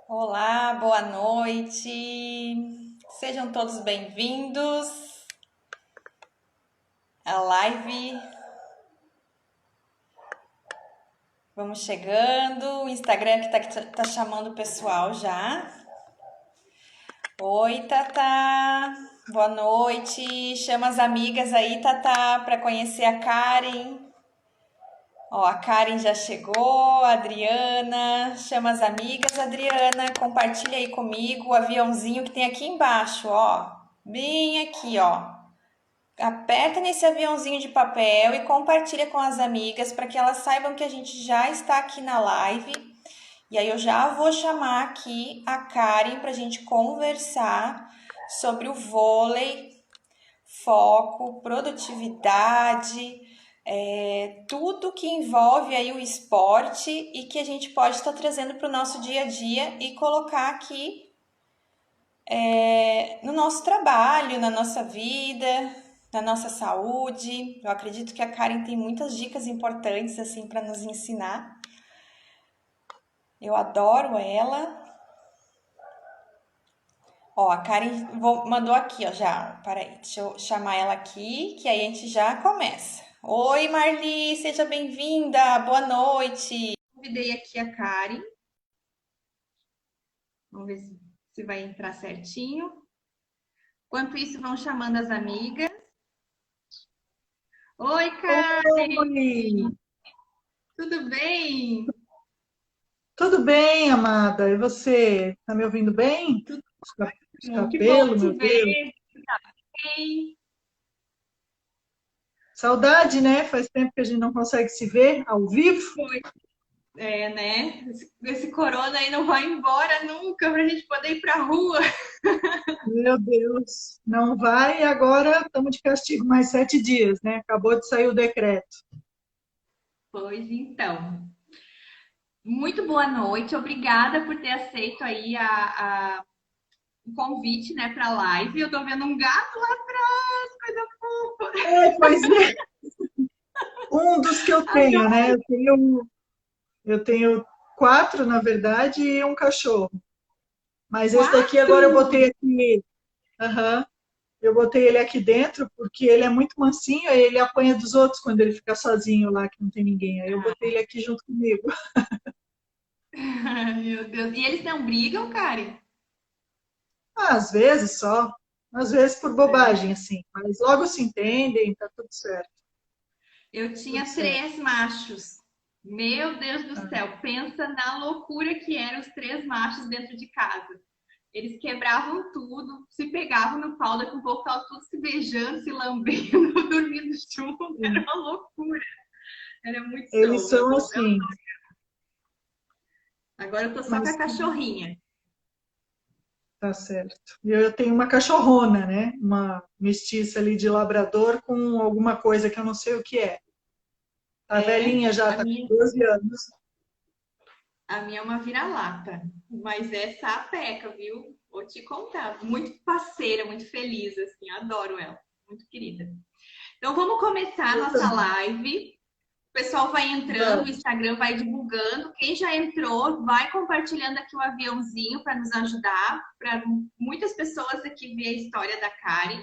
Olá, boa noite. Sejam todos bem-vindos à live. Vamos chegando. O Instagram que tá chamando o pessoal já. Oi, Tata. Boa noite. Chama as amigas aí, Tata, para conhecer a Karen. Ó, a Karen já chegou, a Adriana. Chama as amigas, Adriana. Compartilha aí comigo o aviãozinho que tem aqui embaixo, ó. Bem aqui, ó. Aperta nesse aviãozinho de papel e compartilha com as amigas para que elas saibam que a gente já está aqui na live. E aí eu já vou chamar aqui a Karen para a gente conversar sobre o vôlei, foco, produtividade, tudo que envolve aí o esporte e que a gente pode estar trazendo para o nosso dia a dia e colocar aqui no nosso trabalho, na nossa vida, na nossa saúde. Eu acredito que a Karen tem muitas dicas importantes assim para nos ensinar. Eu adoro ela. Ó, a Karen mandou aqui, ó, já. Peraí, deixa eu chamar ela aqui, que aí a gente já começa. Oi, Marli, seja bem-vinda. Boa noite. Convidei aqui a Karen. Vamos ver se vai entrar certinho. Enquanto isso, vão chamando as amigas. Oi, Karen, Oi, tudo bem? tudo bem, amada? E você? Tá me ouvindo bem? Tudo Os bom, que bom cabelos, te meu Deus. ver. Bem. Saudade, né? Faz tempo que a gente não consegue se ver ao vivo. É, né? Esse corona aí não vai embora nunca pra gente poder ir pra rua. Meu Deus, não vai. E agora estamos de castigo mais 7 dias, né? Acabou de sair o decreto. Pois então. Muito boa noite. Obrigada por ter aceito aí o convite, né, para a live. Eu tô vendo um gato lá atrás, coisa fofa. É, pois é, um dos que eu tenho, Adoro. né? Eu tenho quatro, na verdade, e um cachorro. Mas esse daqui agora eu Quatro. botei aqui. Aham. Eu botei ele aqui dentro porque ele é muito mansinho, aí ele apanha dos outros quando ele fica sozinho lá, que não tem ninguém. Aí eu botei ele aqui junto comigo. Ai, meu Deus. E eles não brigam, Karen? Ah, às vezes só, às vezes por bobagem, assim, mas logo se entendem, tá tudo certo, Eu tudo tinha certo. três machos. Meu Deus do Ah, céu, pensa na loucura que eram os três machos dentro de casa. Eles quebravam tudo, se pegavam no pau, daqui a pouco estavam todos se beijando, se lambendo, dormindo junto. Era sim. uma loucura. Era muito Eles show. são assim, Agora eu tô só com a mas cachorrinha. tá certo. E eu tenho uma cachorrona, né? Uma mestiça ali de labrador com alguma coisa que eu não sei o que é. A É, velhinha já a tá com minha, 12 anos. a minha é uma vira-lata, mas é sapeca, viu? Vou te contar. Muito parceira, muito feliz, assim, adoro ela, muito querida. Então vamos começar a Eu nossa também. live. O pessoal vai entrando, o Vamos. Instagram vai divulgando. Quem já entrou, vai compartilhando aqui o aviãozinho para nos ajudar, para muitas pessoas aqui ver a história da Karen.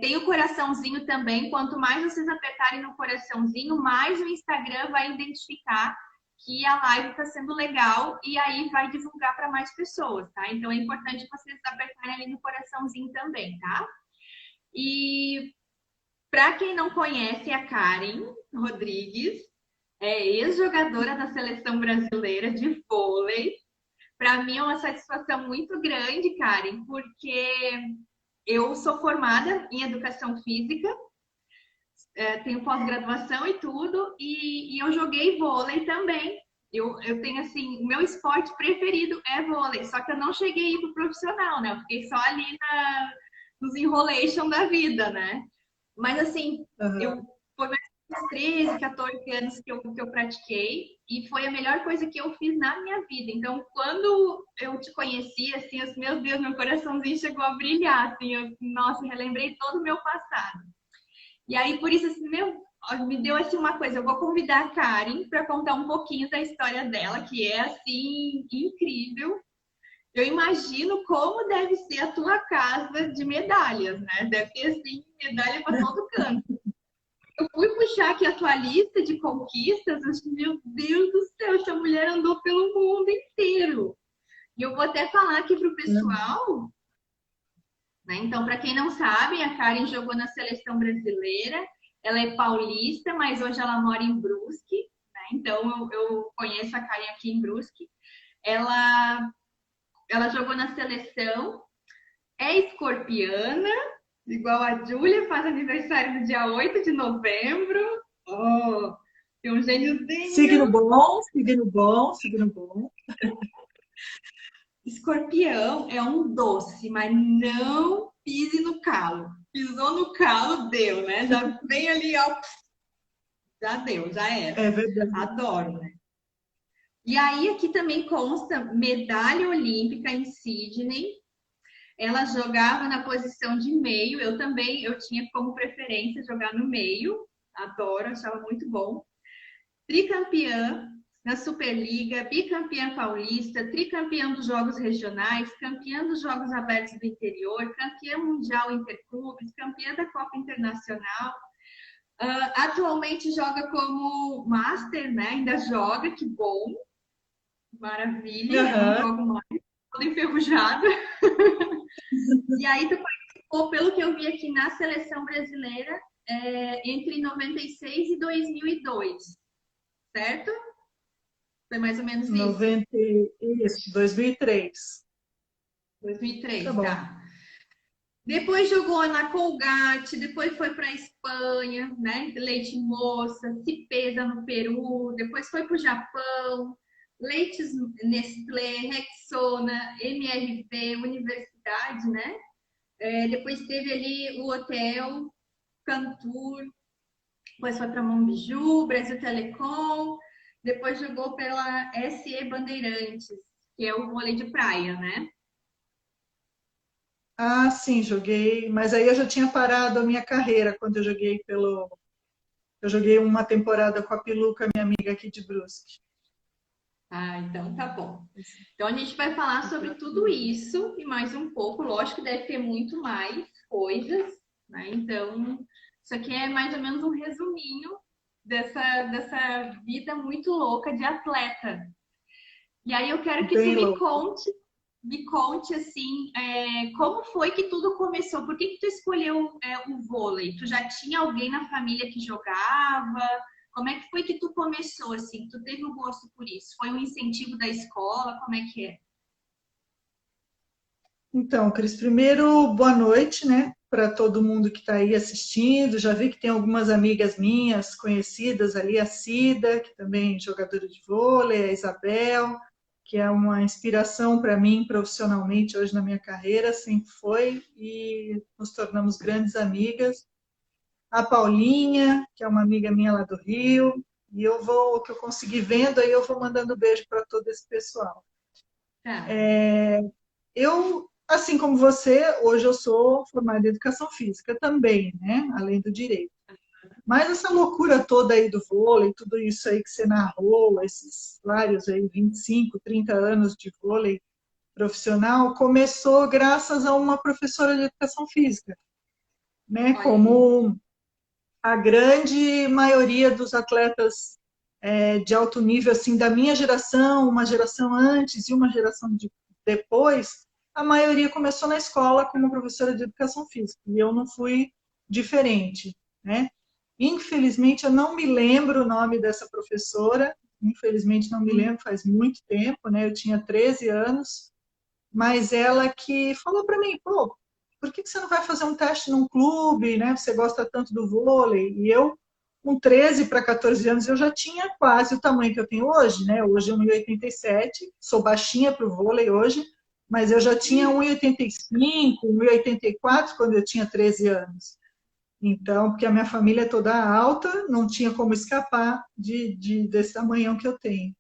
Tem o coraçãozinho também. Quanto mais vocês apertarem no coraçãozinho, mais o Instagram vai identificar que a live está sendo legal e aí vai divulgar para mais pessoas, tá? Então é importante vocês apertarem ali no coraçãozinho também, tá? E para quem não conhece a Karen Rodrigues, é ex-jogadora da seleção brasileira de vôlei. Para mim é uma satisfação muito grande, Karen, porque eu sou formada em educação física, tenho pós-graduação e tudo, e eu joguei vôlei também. Eu tenho assim, o meu esporte preferido é vôlei, só que eu não cheguei a ir pro profissional, né? Eu fiquei só ali nos enrolation da vida, né? Mas assim, Aham. eu foi mais uns 13, 14 anos que eu pratiquei e foi a melhor coisa que eu fiz na minha vida. Então, quando eu te conheci, assim, meu Deus, meu coraçãozinho chegou a brilhar, assim, nossa, relembrei todo o meu passado. E aí, por isso, assim, meu, Ó, me deu assim uma coisa, eu vou convidar a Karen para contar um pouquinho da história dela, que é assim incrível. Eu imagino como deve ser a tua casa de medalhas, né? Deve ter assim medalha para todo canto. Eu fui puxar aqui a tua lista de conquistas, eu disse, meu Deus do céu, essa mulher andou pelo mundo inteiro. E eu vou até falar aqui para o pessoal, né? Então, para quem não sabe, a Karen jogou na seleção brasileira. Ela é paulista, mas hoje ela mora em Brusque, né? Então, eu conheço a Karen aqui em Brusque. Ela, ela jogou na seleção, é escorpiana, igual a Júlia, faz aniversário no dia 8 de novembro. Oh, tem um Signo gêniozinho. bom, signo bom, signo bom. Escorpião é um doce, mas não pise no calo. Pisou no calo, deu, né? Já vem ali, ó, já deu, já era. É verdade. Adoro, né? E aí aqui também consta medalha olímpica em Sydney. Ela jogava na posição de meio. Eu também, eu tinha como preferência jogar no meio. Adoro, achava muito bom. Tricampeã na Superliga, bicampeã paulista, tricampeã dos Jogos Regionais, campeã dos Jogos Abertos do Interior, campeã mundial interclubes, campeã da Copa Internacional. Atualmente joga como Master, né? Ainda joga, que bom. Maravilha, eu não Aham. jogo mais, toda enferrujada. E aí tu participou, pelo que eu vi aqui na seleção brasileira, entre 96 e 2002, certo? Foi mais ou menos isso? 90, isso, 2003. 2003, Tá bom. tá. Depois jogou na Colgate, depois foi para a Espanha, né? Leite Moça, Cipesa no Peru, depois foi para o Japão, Leites Nestlé, Rexona, MRV, Universidade, né? Depois teve ali o hotel, Cantur, depois foi para Monbiju, Brasil Telecom, depois jogou pela SE Bandeirantes, que é o vôlei de praia, né? Ah, sim, joguei, mas aí eu já tinha parado a minha carreira quando eu joguei pelo. Eu joguei uma temporada com a Piluca, minha amiga aqui de Brusque. Ah, então tá bom. Então a gente vai falar sobre tudo isso e mais um pouco. Lógico que deve ter muito mais coisas, né? Então, isso aqui é mais ou menos um resuminho dessa vida muito louca de atleta. E aí eu quero que tu Bem louco. me conte assim, como foi que tudo começou? Por que que tu escolheu o vôlei? Tu já tinha alguém na família que jogava? Como é que foi que tu começou assim? Tu teve o gosto por isso? Foi um incentivo da escola? Como é que é? Então, Cris, primeiro, boa noite, né, para todo mundo que está aí assistindo. Já vi que tem algumas amigas minhas conhecidas ali, a Cida, que também é jogadora de vôlei, a Isabel, que é uma inspiração para mim profissionalmente hoje na minha carreira, sempre foi, e nos tornamos grandes amigas. A Paulinha, que é uma amiga minha lá do Rio, e eu vou, o que eu consegui vendo, aí eu vou mandando beijo para todo esse pessoal. Tá. Eu, assim como você, hoje eu sou formada em educação física também, né? Além do direito. Mas essa loucura toda aí do vôlei, tudo isso aí que você narrou, esses vários aí, 25, 30 anos de vôlei profissional, começou graças a uma professora de educação física, né? Olha aí. Como a grande maioria dos atletas de alto nível, assim, da minha geração, uma geração antes e uma geração depois, a maioria começou na escola como professora de educação física, e eu não fui diferente, né? Infelizmente, eu não me lembro o nome dessa professora, infelizmente não me lembro, faz muito tempo, né? Eu tinha 13 anos, mas ela que falou para mim, pô, por que você não vai fazer um teste num clube, né? Você gosta tanto do vôlei. E eu, com 13 para 14 anos, eu já tinha quase o tamanho que eu tenho hoje, né? Hoje 1,87, sou baixinha para o vôlei hoje, mas eu já tinha 1,85, 1,84 quando eu tinha 13 anos. Então, porque a minha família é toda alta, não tinha como escapar desse tamanhão que eu tenho.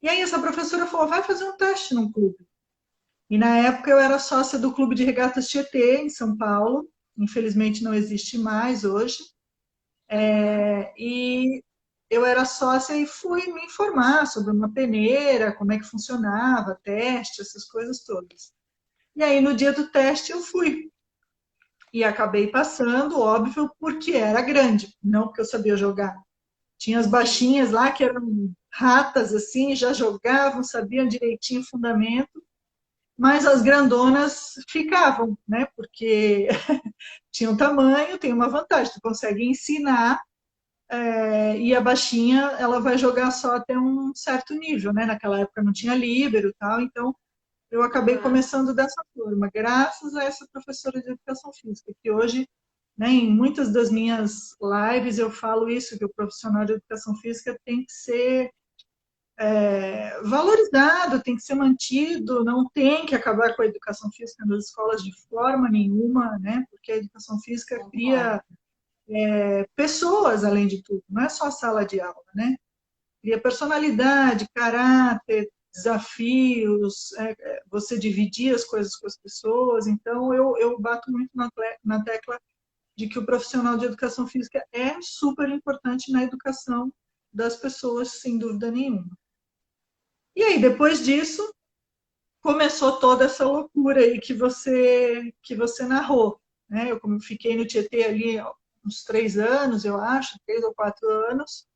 E aí essa professora falou, vai fazer um teste num clube. E na época eu era sócia do Clube de Regatas Tietê, em São Paulo. Infelizmente não existe mais hoje. E eu era sócia e fui me informar sobre uma peneira, como é que funcionava, teste, essas coisas todas. E aí, no dia do teste, eu fui. E acabei passando, óbvio, porque era grande, não porque eu sabia jogar. Tinha as Sim. baixinhas lá, que eram ratas, assim, já jogavam, sabiam direitinho o fundamento, mas as grandonas ficavam, né? Porque tinham tamanho, tem uma vantagem, tu consegue ensinar, e a baixinha, ela vai jogar só até um certo nível, né? Naquela época não tinha líbero e tal, então eu acabei Aham. começando dessa forma, graças a essa professora de educação física, que hoje, né, em muitas das minhas lives eu falo isso, que o profissional de educação física tem que ser valorizado, tem que ser mantido, não tem que acabar com a educação física nas escolas de forma nenhuma, né? Porque a educação física Concordo. cria pessoas, além de tudo, não é só sala de aula, né? Cria personalidade, caráter, desafios, você dividir as coisas com as pessoas. Então, eu bato muito na tecla de que o profissional de educação física é super importante na educação das pessoas, sem dúvida nenhuma. E aí, depois disso, começou toda essa loucura aí que você narrou, né? Eu como fiquei no Tietê ali uns 3 anos, eu acho, 3 ou 4 anos.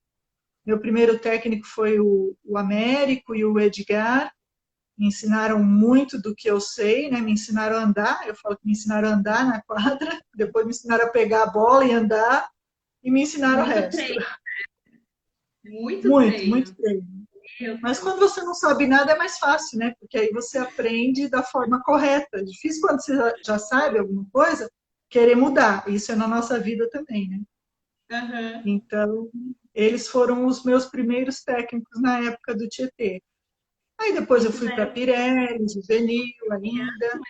Meu primeiro técnico foi o Américo e o Edgar. Me ensinaram muito do que eu sei, né? Me ensinaram a andar. Eu falo que me ensinaram a andar na quadra. Depois me ensinaram a pegar a bola e andar. E me ensinaram o Muito resto. treino, muito Muito, muito treino. treino. Meu Mas Deus. quando você não sabe nada é mais fácil, né? Porque aí você aprende da forma correta. É difícil quando você já sabe alguma coisa, querer mudar. Isso é na nossa vida também, né? Aham. Então, eles foram os meus primeiros técnicos na época do Tietê. Aí depois eu Isso fui já para era Pirelli, juvenil ainda.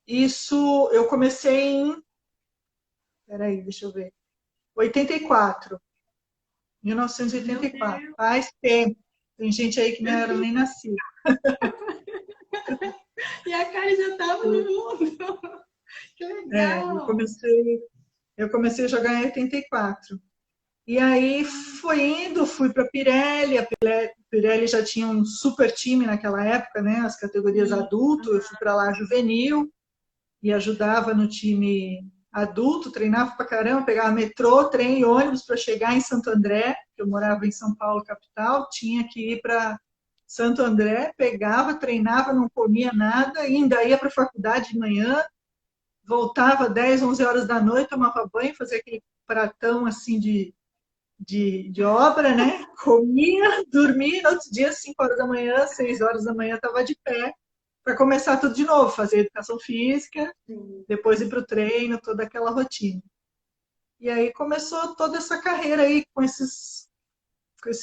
Isso eu comecei em, peraí, deixa eu ver, 84, Meu 1984. Deus. Faz tempo. Tem gente aí que não era nem nascida. E a Kari já estava no mundo. Que É, legal. eu comecei a jogar em 84. E aí foi indo, fui para Pirelli, Pirelli já tinha um super time naquela época, né? As categorias Sim. adulto, eu fui para lá juvenil e ajudava no time adulto, treinava pra caramba, pegava metrô, trem e ônibus para chegar em Santo André, que eu morava em São Paulo, capital, tinha que ir para Santo André, pegava, treinava, não comia nada, ainda ia para a faculdade de manhã, voltava 10, 11 horas da noite, tomava banho, fazia aquele pratão assim de obra, né? Comia, dormia, no outro dia, 5 horas da manhã, 6 horas da manhã, estava de pé para começar tudo de novo, fazer educação física, Sim. depois ir para o treino, toda aquela rotina. E aí começou toda essa carreira aí com esse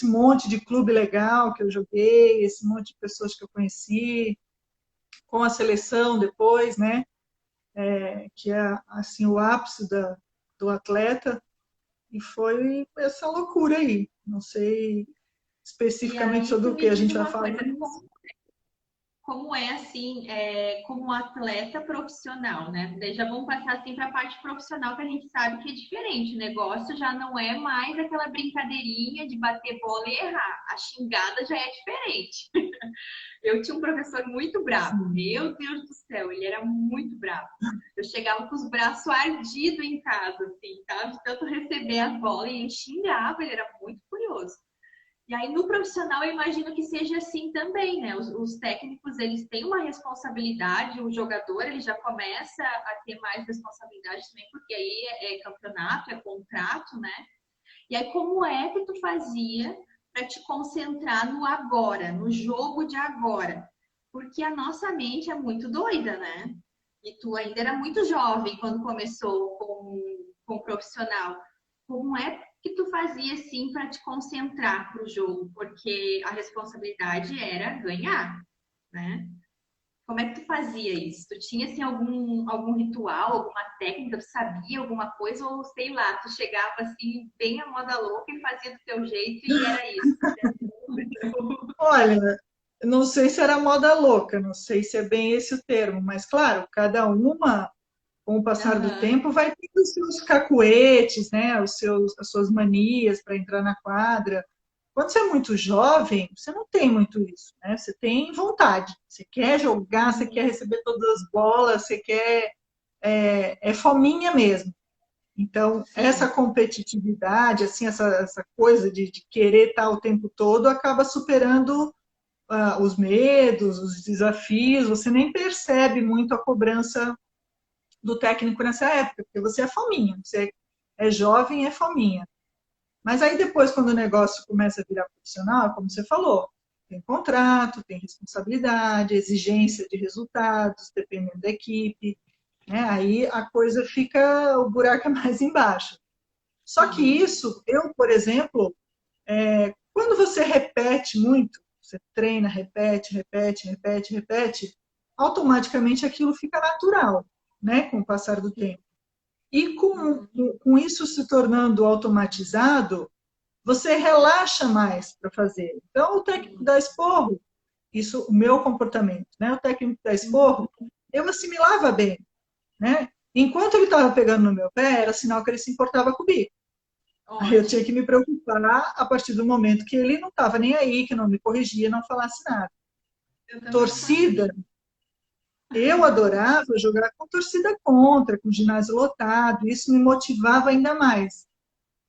monte de clube legal que eu joguei, esse monte de pessoas que eu conheci, com a seleção depois, né? Que é assim o ápice do atleta. E foi essa loucura aí. Não sei E especificamente aí, sobre tu o que me a diz gente vai uma falar, coisa, mas como é assim, como atleta profissional, né? Daí já vamos passar assim para a parte profissional que a gente sabe que é diferente. O negócio já não é mais aquela brincadeirinha de bater bola e errar. A xingada já é diferente. Eu tinha um professor muito bravo. sim. Meu Deus do céu, ele era muito bravo. Eu chegava com os braços ardidos em casa, assim, tá? De tanto receber as bolas e ele xingava, ele era muito curioso. E aí, no profissional, eu imagino que seja assim também, né? Os técnicos, eles têm uma responsabilidade, o jogador, ele já começa a ter mais responsabilidade também, porque aí é campeonato, é contrato, né? E aí, como é que tu fazia para te concentrar no agora, no jogo de agora? Porque a nossa mente é muito doida, né? E tu ainda era muito jovem quando começou com o profissional. Como é que tu fazia assim para te concentrar para o jogo? Porque a responsabilidade era ganhar, né? Como é que tu fazia isso? Tu tinha assim algum ritual, alguma técnica, tu sabia alguma coisa ou sei lá, tu chegava assim bem à moda louca e fazia do teu jeito e era isso. Olha, não sei se era moda louca, não sei se é bem esse o termo, mas claro, cada uma com o passar do Aham. tempo, vai tendo os seus cacuetes, né? As suas manias para entrar na quadra. Quando você é muito jovem, você não tem muito isso, né? Você tem vontade. Você quer jogar, você quer Uhum. receber todas as bolas, você quer. É fominha mesmo. Então, essa Sim. competitividade, assim, essa coisa de querer estar o tempo todo, acaba superando os medos, os desafios. Você nem percebe muito a cobrança do técnico nessa época, porque você é fominha. Você é jovem, é fominha. Mas aí depois, quando o negócio começa a virar profissional, como você falou, tem contrato, tem responsabilidade, exigência de resultados, dependendo da equipe, né? Aí a coisa fica, o buraco é mais embaixo. Só que Sim. isso, eu, por exemplo, quando você repete muito, você treina, repete, repete, repete, repete, automaticamente aquilo fica natural, né, com o passar do tempo. E Uhum. com isso se tornando automatizado, você relaxa mais para fazer. Então, o técnico Sim. dá esporro, isso, o meu comportamento, né? O técnico dá esporro, Uhum. eu assimilava bem, né? Enquanto ele estava pegando no meu pé, era sinal que ele se importava comigo. Aí eu tinha que Ótimo. me preocupar a partir do momento que ele não estava nem aí, que não me corrigia, não falasse nada. Eu também sou Torcida, assim. eu adorava jogar com torcida contra, com ginásio lotado, isso me motivava ainda mais.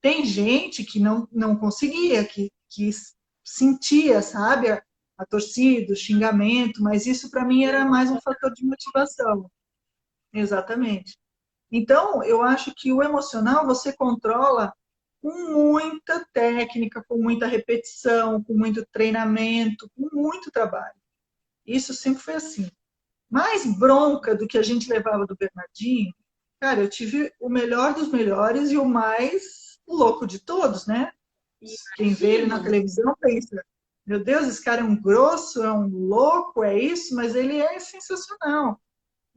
Tem gente que não conseguia, que sentia, sabe, a torcida, o xingamento, mas isso para mim era mais um fator de motivação. Exatamente. Então, eu acho que o emocional você controla com muita técnica, com muita repetição, com muito treinamento, com muito trabalho. Isso sempre foi assim. Mais bronca do que a gente levava do Bernardinho, cara, eu tive o melhor dos melhores e o mais louco de todos, né? Quem vê ele na Imagino. televisão pensa, meu Deus, esse cara é um grosso, é um louco, é isso, mas ele é sensacional.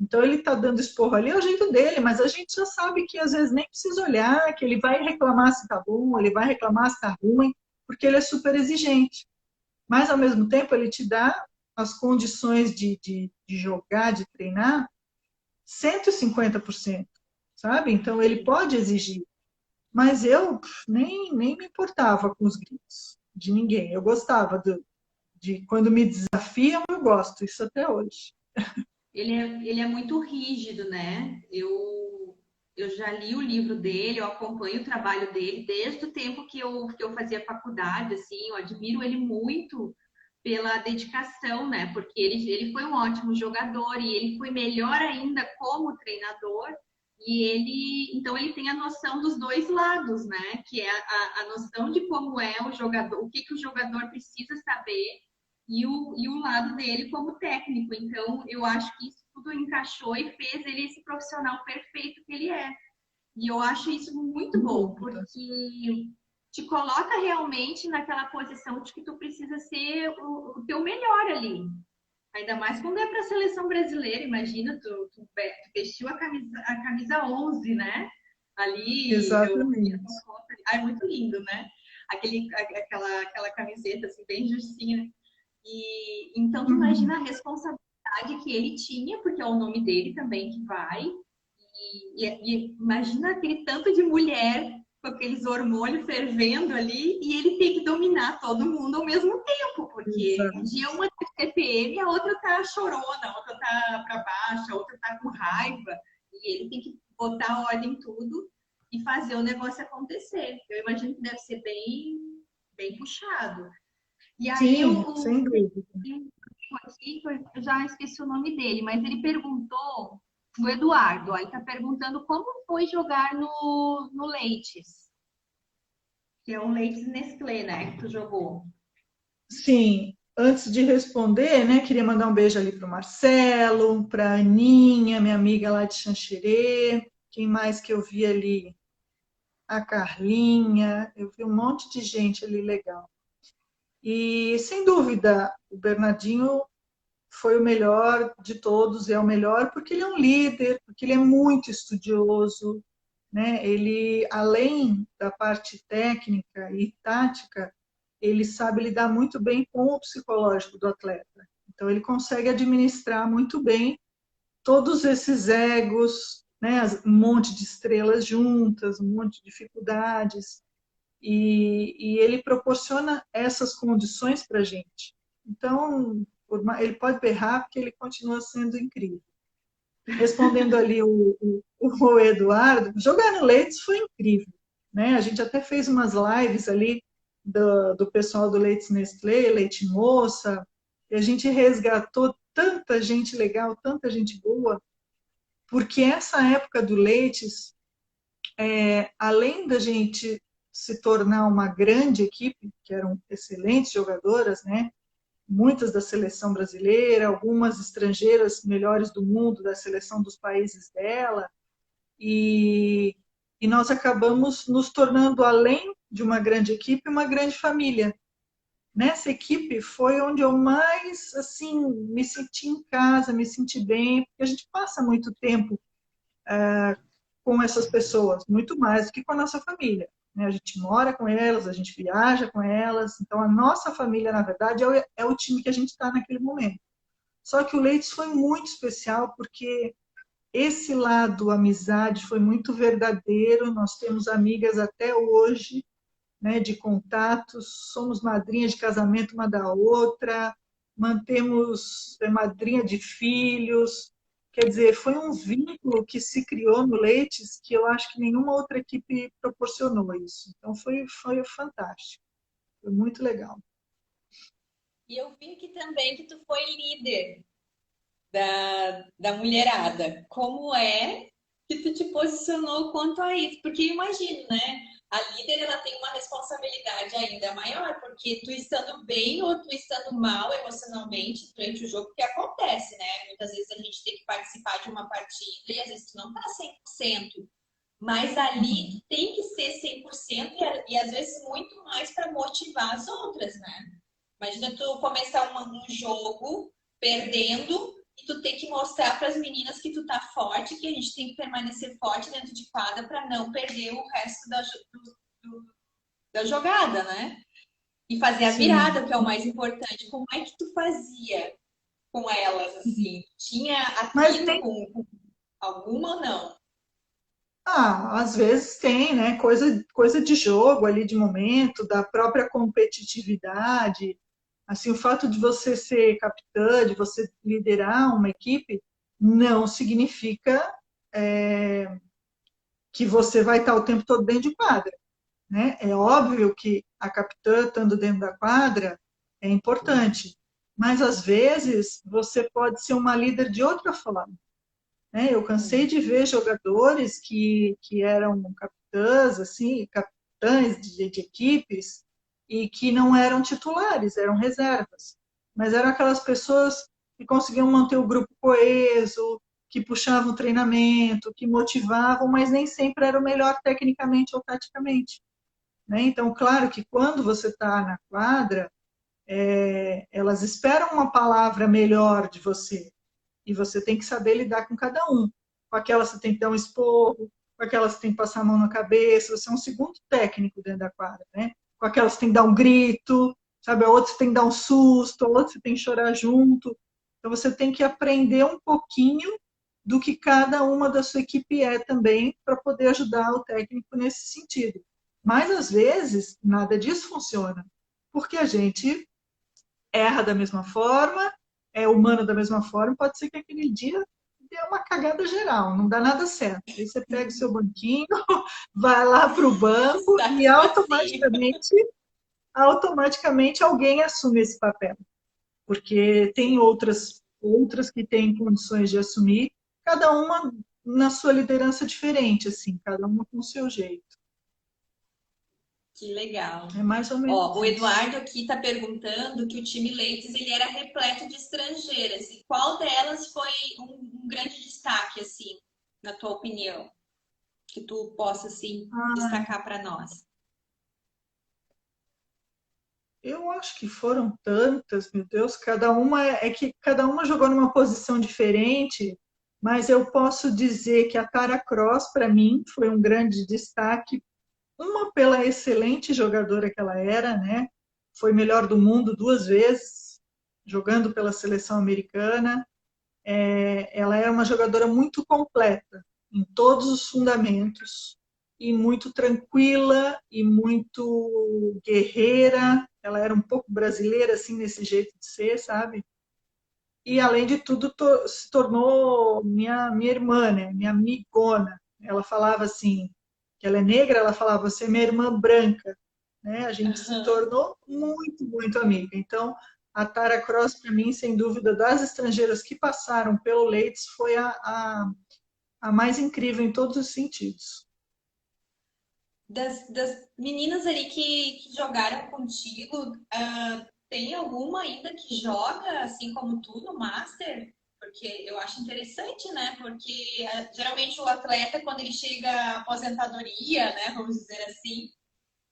Então ele está dando esporro ali, é o jeito dele, mas a gente já sabe que às vezes nem precisa olhar, que ele vai reclamar se está bom, ele vai reclamar se está ruim, porque ele é super exigente. Mas ao mesmo tempo ele te dá as condições de jogar, de treinar, 150%, sabe? Então ele Sim. pode exigir. Mas eu nem me importava com os gritos de ninguém. Eu gostava de quando me desafiam, eu gosto, isso até hoje. Ele é muito rígido, né? Eu já li o livro dele, eu acompanho o trabalho dele desde o tempo que eu fazia faculdade, assim, eu admiro ele muito pela dedicação, né? Porque ele foi um ótimo jogador e ele foi melhor ainda como treinador. E então ele tem a noção dos dois lados, né? Que é a noção de como é o jogador, o que, que o jogador precisa saber e o lado dele como técnico. Então, eu acho que isso tudo encaixou e fez ele esse profissional perfeito que ele é. E eu acho isso muito Sem bom, dúvida. porque te coloca realmente naquela posição de que tu precisa ser o teu melhor ali. Ainda mais quando é para a seleção brasileira, imagina, tu vestiu a camisa 11, né? Ali, eu vi Exatamente. uma foto, é muito lindo, né? Aquela camiseta assim, bem justinha. E então tu Uhum. imagina a responsabilidade que ele tinha, porque é o nome dele também que vai. E imagina aquele tanto de mulher com aqueles hormônios fervendo ali e ele tem que dominar todo mundo ao mesmo tempo, porque um Exato. dia uma tá de TPM, a outra tá chorona, a outra tá para baixo, a outra tá com raiva, e ele tem que botar ordem em tudo e fazer o negócio acontecer. Eu imagino que deve ser bem, bem puxado. E aí Sim, sem dúvida. aqui, eu já esqueci o nome dele, mas ele perguntou, o Eduardo, aí tá perguntando como foi jogar no Leites, que é o Leites Nestlé, né, que tu jogou. Sim, antes de responder, né, queria mandar um beijo ali para o Marcelo, para a Aninha, minha amiga lá de Xanxerê. Quem mais que eu vi ali? A Carlinha, eu vi um monte de gente ali legal. E, sem dúvida, o Bernardinho foi o melhor de todos, é o melhor porque ele é um líder, porque ele é muito estudioso, né? Ele, além da parte técnica e tática, ele sabe lidar muito bem com o psicológico do atleta. Então, ele consegue administrar muito bem todos esses egos, né? Um monte de estrelas juntas, um monte de dificuldades, e ele proporciona essas condições para a gente. Então, ele pode berrar porque ele continua sendo incrível. Respondendo ali o Eduardo, jogar no Leites foi incrível, né? A gente até fez umas lives ali do pessoal do Leites Nestlé, Leite Moça, e a gente resgatou tanta gente legal, tanta gente boa, porque essa época do Leites, além da gente se tornar uma grande equipe, que eram excelentes jogadoras, né? Muitas da seleção brasileira, algumas estrangeiras melhores do mundo, da seleção dos países dela, e, e nós acabamos nos tornando, além de uma grande equipe, uma grande família. Nessa equipe foi onde eu mais assim me senti em casa, me senti bem, porque a gente passa muito tempo com essas pessoas, muito mais do que com a nossa família, né? A gente mora com elas, a gente viaja com elas, então a nossa família, na verdade, é o time que a gente está naquele momento. Só que o Leites foi muito especial porque esse lado amizade foi muito verdadeiro, nós temos amigas até hoje, né, de contatos, somos madrinhas de casamento uma da outra, mantemos madrinha de filhos, quer dizer, foi um vínculo que se criou no Leites que eu acho que nenhuma outra equipe proporcionou isso. Então foi fantástico, foi muito legal. E eu vi aqui também que tu foi líder da mulherada. Como é que tu te posicionou quanto a isso? Porque imagino, né? A líder ela tem uma responsabilidade ainda maior, porque tu estando bem ou tu estando mal emocionalmente durante o jogo, que acontece, né? Muitas vezes a gente tem que participar de uma partida e às vezes tu não tá 100%. Mas ali tu tem que ser 100% e às vezes muito mais para motivar as outras, né? Imagina tu começar um jogo perdendo e tu ter que mostrar para as meninas que tu tá forte, que a gente tem que permanecer forte dentro de quadra para não perder o resto da jogada, né? E fazer a Sim. virada, que é o mais importante. Como é que tu fazia com elas, assim? Tinha Mas atrito com alguma ou não? às vezes tem, né? Coisa de jogo ali, de momento, da própria competitividade. Assim, o fato de você ser capitã, de você liderar uma equipe, não significa que você vai estar o tempo todo dentro de quadra, né? É óbvio que a capitã estando dentro da quadra é importante, mas às vezes você pode ser uma líder de outra forma, né? Eu cansei de ver jogadores que eram capitãs, assim, capitães de equipes, e que não eram titulares, eram reservas. Mas eram aquelas pessoas que conseguiam manter o grupo coeso, que puxavam o treinamento, que motivavam, mas nem sempre era o melhor tecnicamente ou taticamente, né? Então, claro que quando você está na quadra, elas esperam uma palavra melhor de você, e você tem que saber lidar com cada um. Com aquela você tem que dar um esporro, com aquela você tem que passar a mão na cabeça, você é um segundo técnico dentro da quadra, né? Com aquela você tem que dar um grito, sabe? A outra você tem que dar um susto, a outra você tem que chorar junto. Então você tem que aprender um pouquinho do que cada uma da sua equipe é também para poder ajudar o técnico nesse sentido. Mas às vezes nada disso funciona, porque a gente erra da mesma forma, é humano da mesma forma, pode ser que aquele dia dê uma cagada geral, não dá nada certo. Aí você pega o seu banquinho, vai lá para o banco e Facinho. automaticamente alguém assume esse papel, porque tem outras que têm condições de assumir, cada uma na sua liderança diferente, assim, cada uma com o seu jeito. Que legal. É mais ou menos Ó, o isso. Eduardo aqui está perguntando que o time Leites ele era repleto de estrangeiras. E qual delas foi um grande destaque, assim, na tua opinião? Que tu possa, assim, Ah, destacar para nós? eu acho que foram tantas, meu Deus, cada uma jogou numa posição diferente, mas eu posso dizer que a Tara Cross, para mim, foi um grande destaque, uma pela excelente jogadora que ela era, né? Foi melhor do mundo duas vezes, jogando pela seleção americana. Ela era uma jogadora muito completa. em todos os fundamentos, e muito tranquila e muito guerreira. Ela era um pouco brasileira, assim, nesse jeito de ser, sabe? E, além de tudo, se tornou minha irmã, né? Minha amigona. Ela falava assim, que ela é negra, ela falava, você é minha irmã branca, né? A gente se Aham. tornou muito, muito amiga. Então, a Tara Cross, para mim, sem dúvida, das estrangeiras que passaram pelo Leites, foi a mais incrível em todos os sentidos. Das meninas ali que jogaram contigo, tem alguma ainda que joga assim como tu no Master? Porque eu acho interessante, né? Porque geralmente o atleta, quando ele chega à aposentadoria, né? Vamos dizer assim,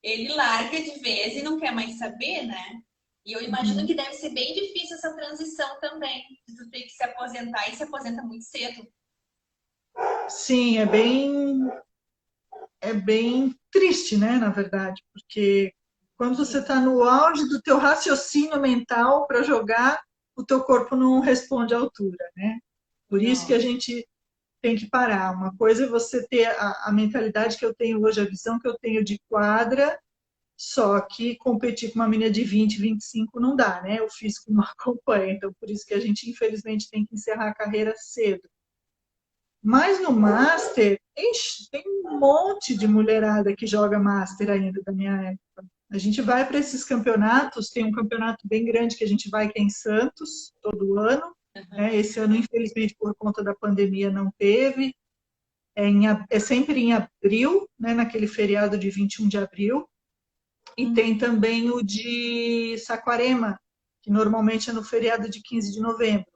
ele larga de vez e não quer mais saber, né? E eu imagino Uhum. que deve ser bem difícil essa transição também, de tu ter que se aposentar e se aposenta muito cedo. Sim, é bem triste, né, na verdade, porque quando você Sim. está no auge do teu raciocínio mental para jogar, o teu corpo não responde à altura, né? Por isso que a Nossa. gente tem que parar. Uma coisa é você ter a mentalidade que eu tenho hoje, a visão que eu tenho de quadra, só que competir com uma menina de 20, 25 não dá, né? O físico não acompanha. Então, por isso que a gente, infelizmente, tem que encerrar a carreira cedo. Mas no Master, tem um monte de mulherada que joga Master ainda da minha época. A gente vai para esses campeonatos, tem um campeonato bem grande que a gente vai, que é em Santos, todo ano. Né? Esse ano, infelizmente, por conta da pandemia, não teve. É sempre em abril, né? Naquele feriado de 21 de abril. E tem Uhum. também o de Saquarema, que normalmente é no feriado de 15 de novembro.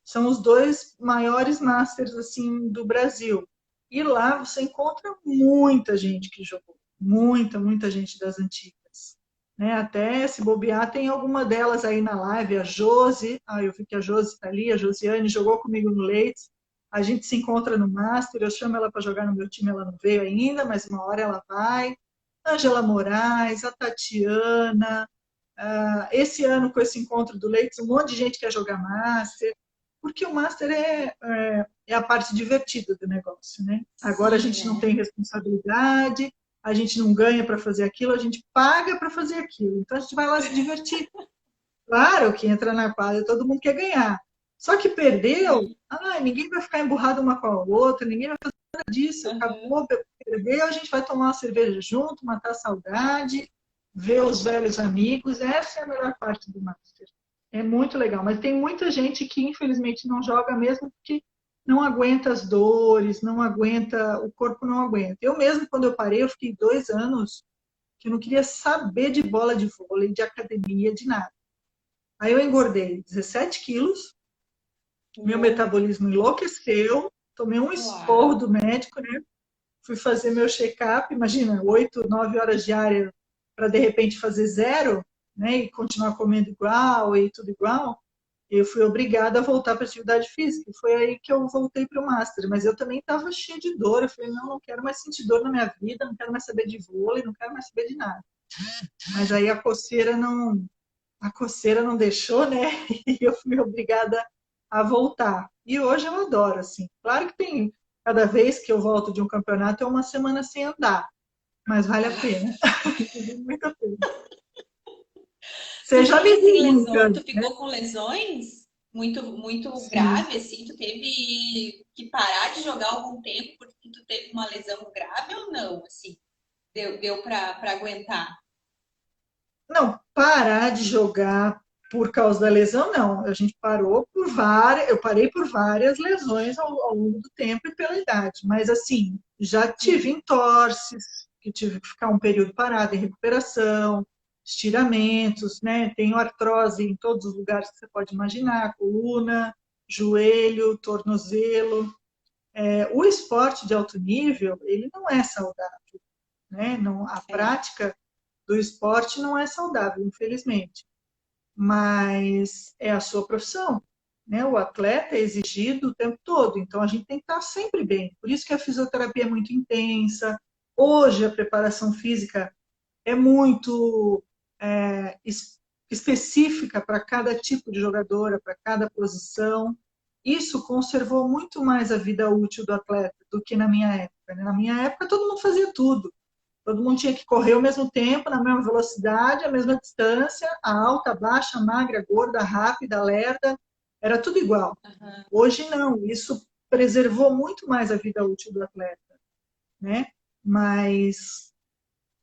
São os dois maiores masters assim do Brasil. E lá você encontra muita gente que jogou, muita, muita gente das antigas. Né? Até se bobear, tem alguma delas aí na live, a Josi, eu vi que a Josi está ali, a Josiane jogou comigo no Leites. A gente se encontra no Master, eu chamo ela para jogar no meu time, ela não veio ainda, mas uma hora ela vai. Ângela Moraes, a Tatiana, esse ano com esse encontro do Leites, um monte de gente quer jogar Master, porque o Master é a parte divertida do negócio, né? Agora a Sim, gente não né? tem responsabilidade, a gente não ganha para fazer aquilo, a gente paga para fazer aquilo. Então a gente vai lá se divertir. Claro que entra na quadra, todo mundo quer ganhar. Só que perdeu, Sim. ninguém vai ficar emburrado uma com a outra, ninguém vai fazer nada disso. Aham. Acabou, perdeu, a gente vai tomar uma cerveja junto, matar a saudade, ver os velhos amigos. Essa é a melhor parte do Master. É muito legal, mas tem muita gente que infelizmente não joga mesmo porque não aguenta as dores, não aguenta, o corpo não aguenta. Eu mesmo, quando eu parei, eu fiquei 2 anos que eu não queria saber de bola de vôlei, de academia, de nada. Aí eu engordei 17 quilos, meu Uou. metabolismo enlouqueceu, tomei um esporro Uau. do médico, né? Fui fazer meu check-up, imagina, 8, 9 horas diárias para de repente fazer zero, né? E continuar comendo igual e tudo igual. Eu fui obrigada a voltar para a atividade física. Foi aí que eu voltei para o Master. Mas eu também estava cheia de dor. Eu falei, não, não quero mais sentir dor na minha vida, não quero mais saber de vôlei, não quero mais saber de nada. Mas aí a coceira não deixou, né? E eu fui obrigada a voltar. E hoje eu adoro, assim. Claro que tem, cada vez que eu volto de um campeonato, é uma semana sem andar, mas vale a pena. Vale muito a pena. Você Tu já me teve viu assim lesões, brincando, tu né? ficou com lesões muito Sim. grave assim, tu teve que parar de jogar algum tempo porque tu teve uma lesão grave ou não, assim, deu para aguentar. Não, parar de jogar por causa da lesão, não. A gente parou por várias, eu parei por várias lesões ao longo do tempo e pela idade. Mas assim, já tive Sim. entorses, que tive que ficar um período parado em recuperação, estiramentos, né? Tenho artrose em todos os lugares que você pode imaginar, coluna, joelho, tornozelo. O esporte de alto nível, ele não é saudável, né? Não, a É. prática do esporte não é saudável, infelizmente, mas é a sua profissão, né? O atleta é exigido o tempo todo, então a gente tem que estar sempre bem. Por isso que a fisioterapia é muito intensa. Hoje a preparação física é muito específica para cada tipo de jogadora, para cada posição. isso conservou muito mais a vida útil do atleta do que na minha época, né? Na minha época, todo mundo fazia tudo. Todo mundo tinha que correr ao mesmo tempo, na mesma velocidade, a mesma distância, a alta, a baixa, a magra, a gorda, a rápida, a lerda, era tudo igual. Aham. Hoje não, isso preservou muito mais a vida útil do atleta, né? Mas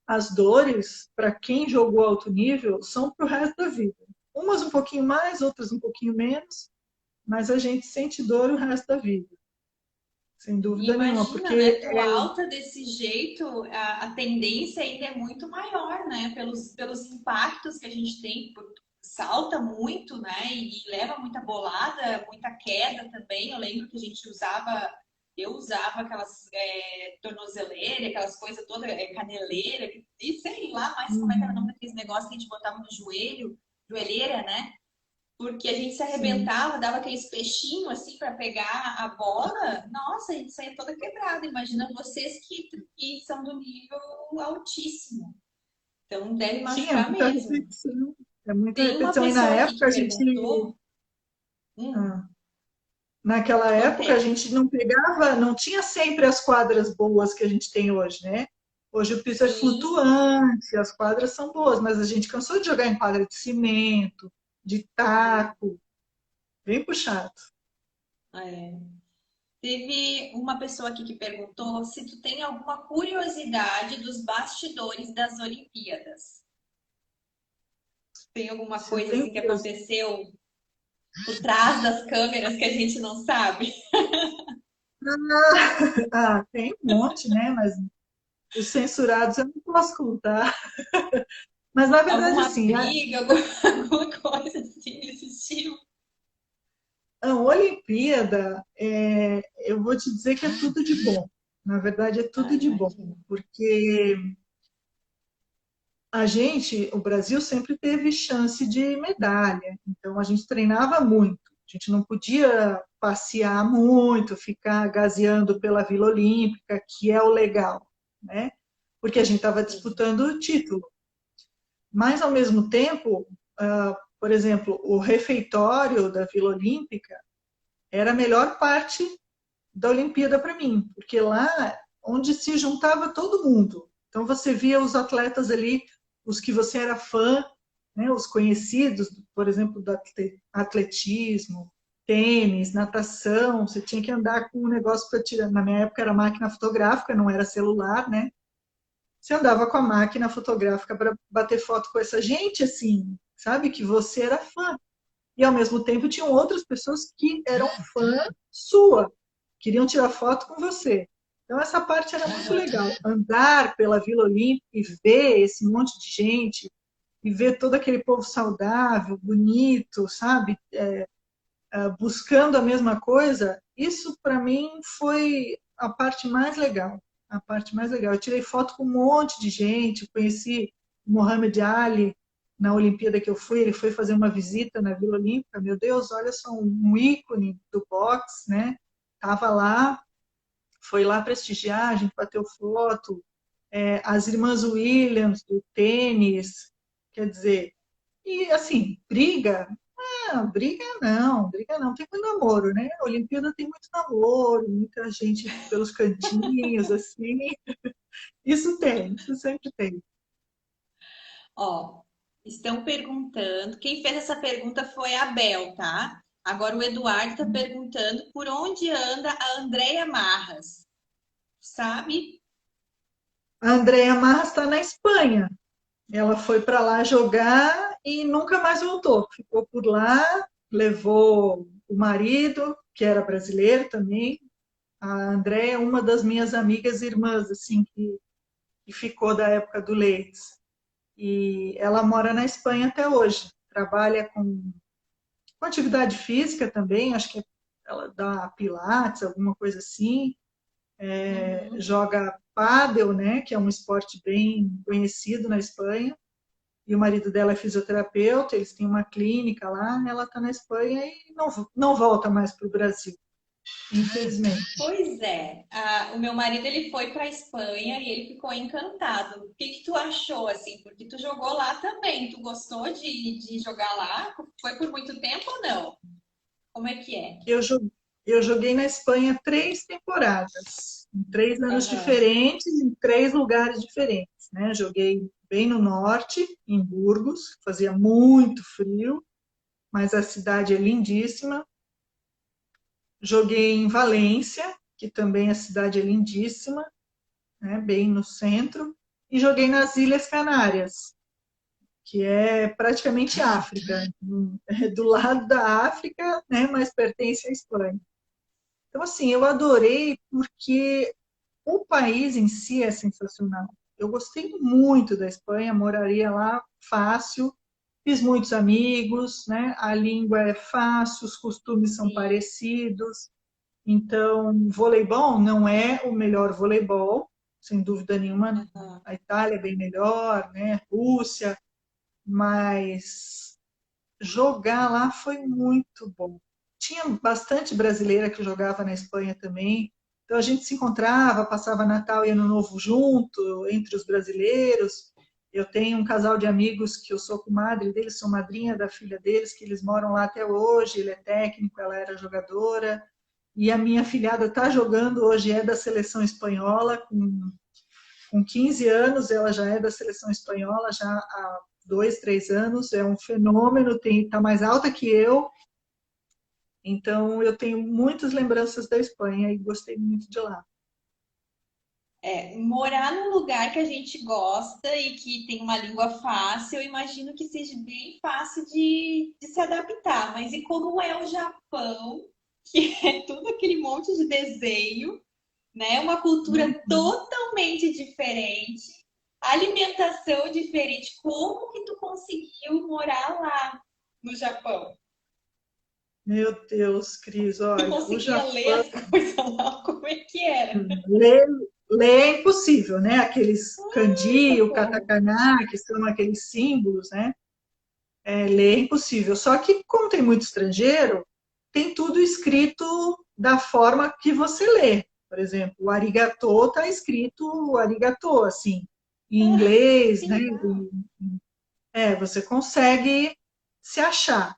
as dores, para quem jogou alto nível, são para o resto da vida. Umas um pouquinho mais, outras um pouquinho menos, mas a gente sente dor o resto da vida, sem E dúvida nenhuma, imagina, porque né? Tu alta desse jeito, a tendência ainda é muito maior, né? Pelos impactos que a gente tem, salta muito, né? E leva muita bolada, muita queda também. Eu lembro que a gente usava, eu usava aquelas tornozeleira, aquelas coisas todas, caneleira, e sei lá mais como é que era o nome daqueles negócios que a gente botava no joelho, joelheira, né? Porque a gente se sim, arrebentava, dava aqueles peixinhos assim para pegar a bola. Nossa, a gente saía toda quebrada. Imagina vocês que são do nível altíssimo. Então deve sim, é machucar muita mesmo. repetição. É muita Tem uma repetição. E na pessoa aqui época que a gente, perguntou. ah, naquela época a Contei. gente não pegava, não tinha sempre as quadras boas que a gente tem hoje, né? Hoje o piso é Sim, flutuante, as quadras são boas, mas a gente cansou de jogar em quadra de cimento, de taco, bem puxado. é. Teve uma pessoa aqui que perguntou se tu tem alguma curiosidade dos bastidores das Olimpíadas. Tem alguma Se eu coisa tenho assim que curiosidade. aconteceu por trás das câmeras que a gente não sabe? Ah, tem um monte, né? Mas os censurados eu não posso contar. Mas na verdade, Alguma assim, briga, alguma, alguma coisa assim desse estilo? a Olimpíada, eu vou te dizer que é tudo de bom. Na verdade, é Ah, tudo de bom, imagino. porque a gente, o Brasil sempre teve chance de medalha, então a gente treinava muito. A gente não podia passear muito, ficar gazeando pela Vila Olímpica, que é o legal, né? Porque a gente estava Sim. disputando o título. Mas, ao mesmo tempo, por exemplo, o refeitório da Vila Olímpica era a melhor parte da Olimpíada para mim, porque lá onde se juntava todo mundo. Então você via os atletas ali, os que você era fã, né, os conhecidos, por exemplo, do atletismo, tênis, natação, você tinha que andar com um negócio para tirar. Na minha época era máquina fotográfica, não era celular, né? Você andava com a máquina fotográfica para bater foto com essa gente, assim, sabe? Que você era fã. E ao mesmo tempo tinham outras pessoas que eram fã sua, queriam tirar foto com você. Então essa parte era muito legal. Andar pela Vila Olímpica e ver esse monte de gente, e ver todo aquele povo saudável, bonito, sabe? Buscando a mesma coisa, isso para mim foi a parte mais legal. A parte mais legal. Eu tirei foto com um monte de gente, conheci o Mohamed Ali na Olimpíada que eu fui, ele foi fazer uma visita na Vila Olímpica. Meu Deus, olha só, um ícone do boxe, né? Tava lá, foi lá prestigiar, a gente bateu foto. As irmãs Williams do tênis, quer dizer, e assim, briga não, tem muito namoro, né? A Olimpíada tem muito namoro, muita gente pelos cantinhos, assim. Isso sempre tem. Ó, estão perguntando. Quem fez essa pergunta foi a Bel, tá? Agora o Eduardo está perguntando por onde anda a Andréia Marras. Sabe? A Andrea Marras está na Espanha. Ela foi para lá jogar e nunca mais voltou. Ficou por lá, levou o marido, que era brasileiro também. A Andrea é uma das minhas amigas irmãs, assim, que ficou da época do Leeds. E ela mora na Espanha até hoje. Trabalha com atividade física também, acho que ela dá pilates, alguma coisa assim. Uhum. Joga pádel, né, que é um esporte bem conhecido na Espanha. E o marido dela é fisioterapeuta, eles têm uma clínica lá, ela está na Espanha e não volta mais para o Brasil, infelizmente. Pois é, o meu marido ele foi para a Espanha e ele ficou encantado. O que que tu achou assim? Porque tu jogou lá também. Tu gostou de jogar lá? Foi por muito tempo ou não? Como é que é? Eu joguei na Espanha 3 temporadas, em 3 anos Aham. diferentes, em 3 lugares diferentes, né? Joguei bem no norte, em Burgos, fazia muito frio, mas a cidade é lindíssima. Joguei em Valência, que também a cidade é lindíssima, né? Bem no centro. E joguei nas Ilhas Canárias, que é praticamente África, é do lado da África, né? Mas pertence à Espanha. Então, assim, eu adorei porque o país em si é sensacional. Eu gostei muito da Espanha, moraria lá fácil, fiz muitos amigos, né? A língua é fácil, os costumes são Sim. parecidos. Então, voleibol não é o melhor voleibol, sem dúvida nenhuma. Aham. A Itália é bem melhor, né? Rússia, mas jogar lá foi muito bom. Tinha bastante brasileira que jogava na Espanha também. Então a gente se encontrava, passava Natal e Ano Novo junto, entre os brasileiros. Eu tenho um casal de amigos que eu sou comadre deles, sou madrinha da filha deles, que eles moram lá até hoje. Ele é técnico, ela era jogadora. E a minha filhada está jogando hoje, é da seleção espanhola, com 15 anos, ela já é da seleção espanhola, já há 2, 3 anos, é um fenômeno, está mais alta que eu, então eu tenho muitas lembranças da Espanha e gostei muito de lá. Morar num lugar que a gente gosta e que tem uma língua fácil, eu imagino que seja bem fácil de se adaptar. Mas e como é o Japão, que é tudo aquele monte de desenho, né? Uma cultura Uhum. totalmente diferente, alimentação diferente. Como que tu conseguiu morar lá no Japão? Meu Deus, Cris, Tu olha, o conseguia ler Japão, as coisas lá? Como é que era? ler, ler é impossível, né? Aqueles Ai, kanji, o socorro. katakana, que são aqueles símbolos, né? Ler é impossível. Só que, como tem muito estrangeiro, tem tudo escrito da forma que você lê. Por exemplo, o arigatô está escrito arigatô, assim, em Ah, inglês, que né? legal. Você consegue se achar.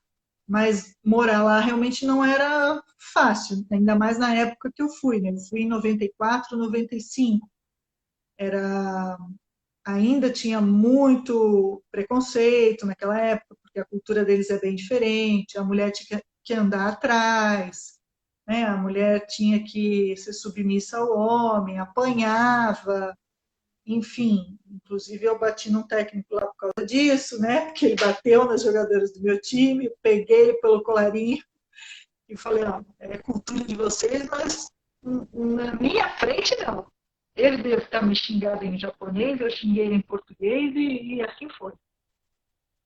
Mas morar lá realmente não era fácil, ainda mais na época que eu fui, né? Eu fui em 94, 95. Era ainda tinha muito preconceito naquela época, porque a cultura deles é bem diferente, a mulher tinha que andar atrás, né? A mulher tinha que ser submissa ao homem, apanhava, enfim. Inclusive, eu bati num técnico lá por causa disso, né? Porque ele bateu nas jogadoras do meu time, eu peguei ele pelo colarinho e falei: ó, é cultura de vocês, mas na minha frente não. Ele deve estar me xingando em japonês, eu xinguei ele em português e assim foi.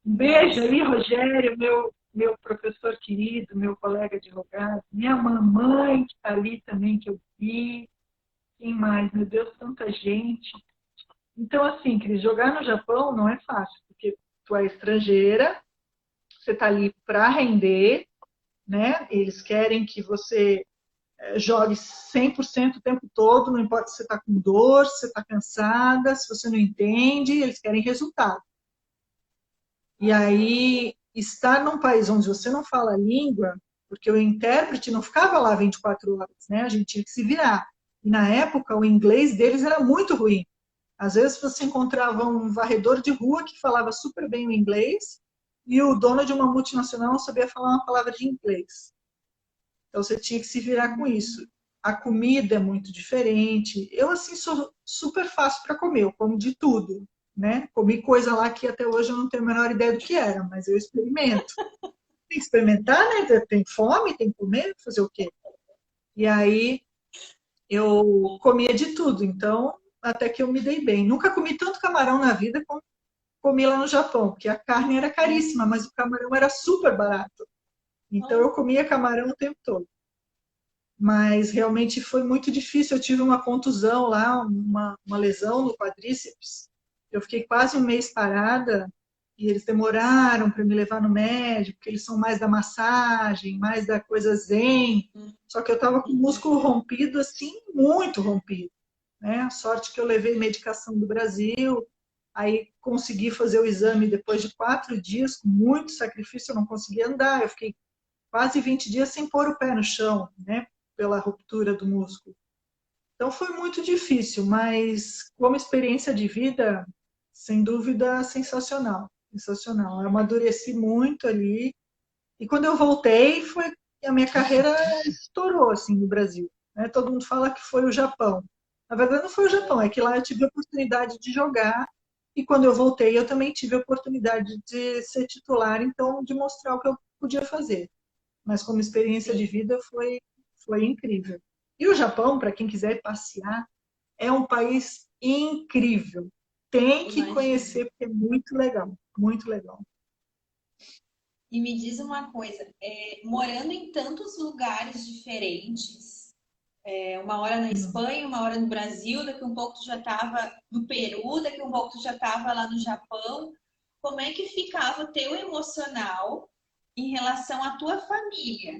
Um beijo Nossa. aí, Rogério, meu professor querido, meu colega advogado, minha mamãe que está ali também, que eu vi. Quem mais? Meu Deus, tanta gente. Então, assim, Cris, jogar no Japão não é fácil, porque tu é estrangeira, você está ali para render, né? Eles querem que você jogue 100% o tempo todo, não importa se você está com dor, se você está cansada, se você não entende, eles querem resultado. E aí, estar num país onde você não fala a língua, porque o intérprete não ficava lá 24 horas, né? A gente tinha que se virar. E na época, o inglês deles era muito ruim. Às vezes você encontrava um varredor de rua que falava super bem o inglês e o dono de uma multinacional não sabia falar uma palavra de inglês. Então você tinha que se virar com isso. A comida é muito diferente. Eu, assim, sou super fácil para comer, eu como de tudo, né? Comi coisa lá que até hoje eu não tenho a menor ideia do que era, mas eu experimento. Tem que experimentar, né? Tem fome, tem que comer, fazer o quê? E aí eu comia de tudo, então até que eu me dei bem. Nunca comi tanto camarão na vida como comi lá no Japão, porque a carne era caríssima, mas o camarão era super barato. Então eu comia camarão o tempo todo. Mas realmente foi muito difícil. Eu tive uma contusão lá, uma lesão no quadríceps. Eu fiquei quase um mês parada e eles demoraram para me levar no médico, porque eles são mais da massagem, mais da coisa zen. Só que eu estava com o músculo rompido, assim, muito rompido, né? A sorte que eu levei medicação do Brasil, aí consegui fazer o exame depois de 4 dias, com muito sacrifício, eu não conseguia andar. Eu fiquei quase 20 dias sem pôr o pé no chão, né? pela ruptura do músculo. Então foi muito difícil, mas como experiência de vida, sem dúvida, sensacional. Sensacional. Eu amadureci muito ali. E quando eu voltei, foi a minha carreira estourou assim no Brasil. Né? Todo mundo fala que foi o Japão. Na verdade, não foi o Japão, é que lá eu tive a oportunidade de jogar. E quando eu voltei, eu também tive a oportunidade de ser titular, então de mostrar o que eu podia fazer. Mas como experiência de Sim, vida foi incrível. E o Japão, para quem quiser passear, é um país incrível. Tem que imagino. conhecer porque é muito legal, muito legal. E me diz uma coisa, morando em tantos lugares diferentes, uma hora na Espanha, uma hora no Brasil, daqui um pouco tu já estava no Peru, daqui um pouco tu já estava lá no Japão, como é que ficava o teu emocional em relação à tua família,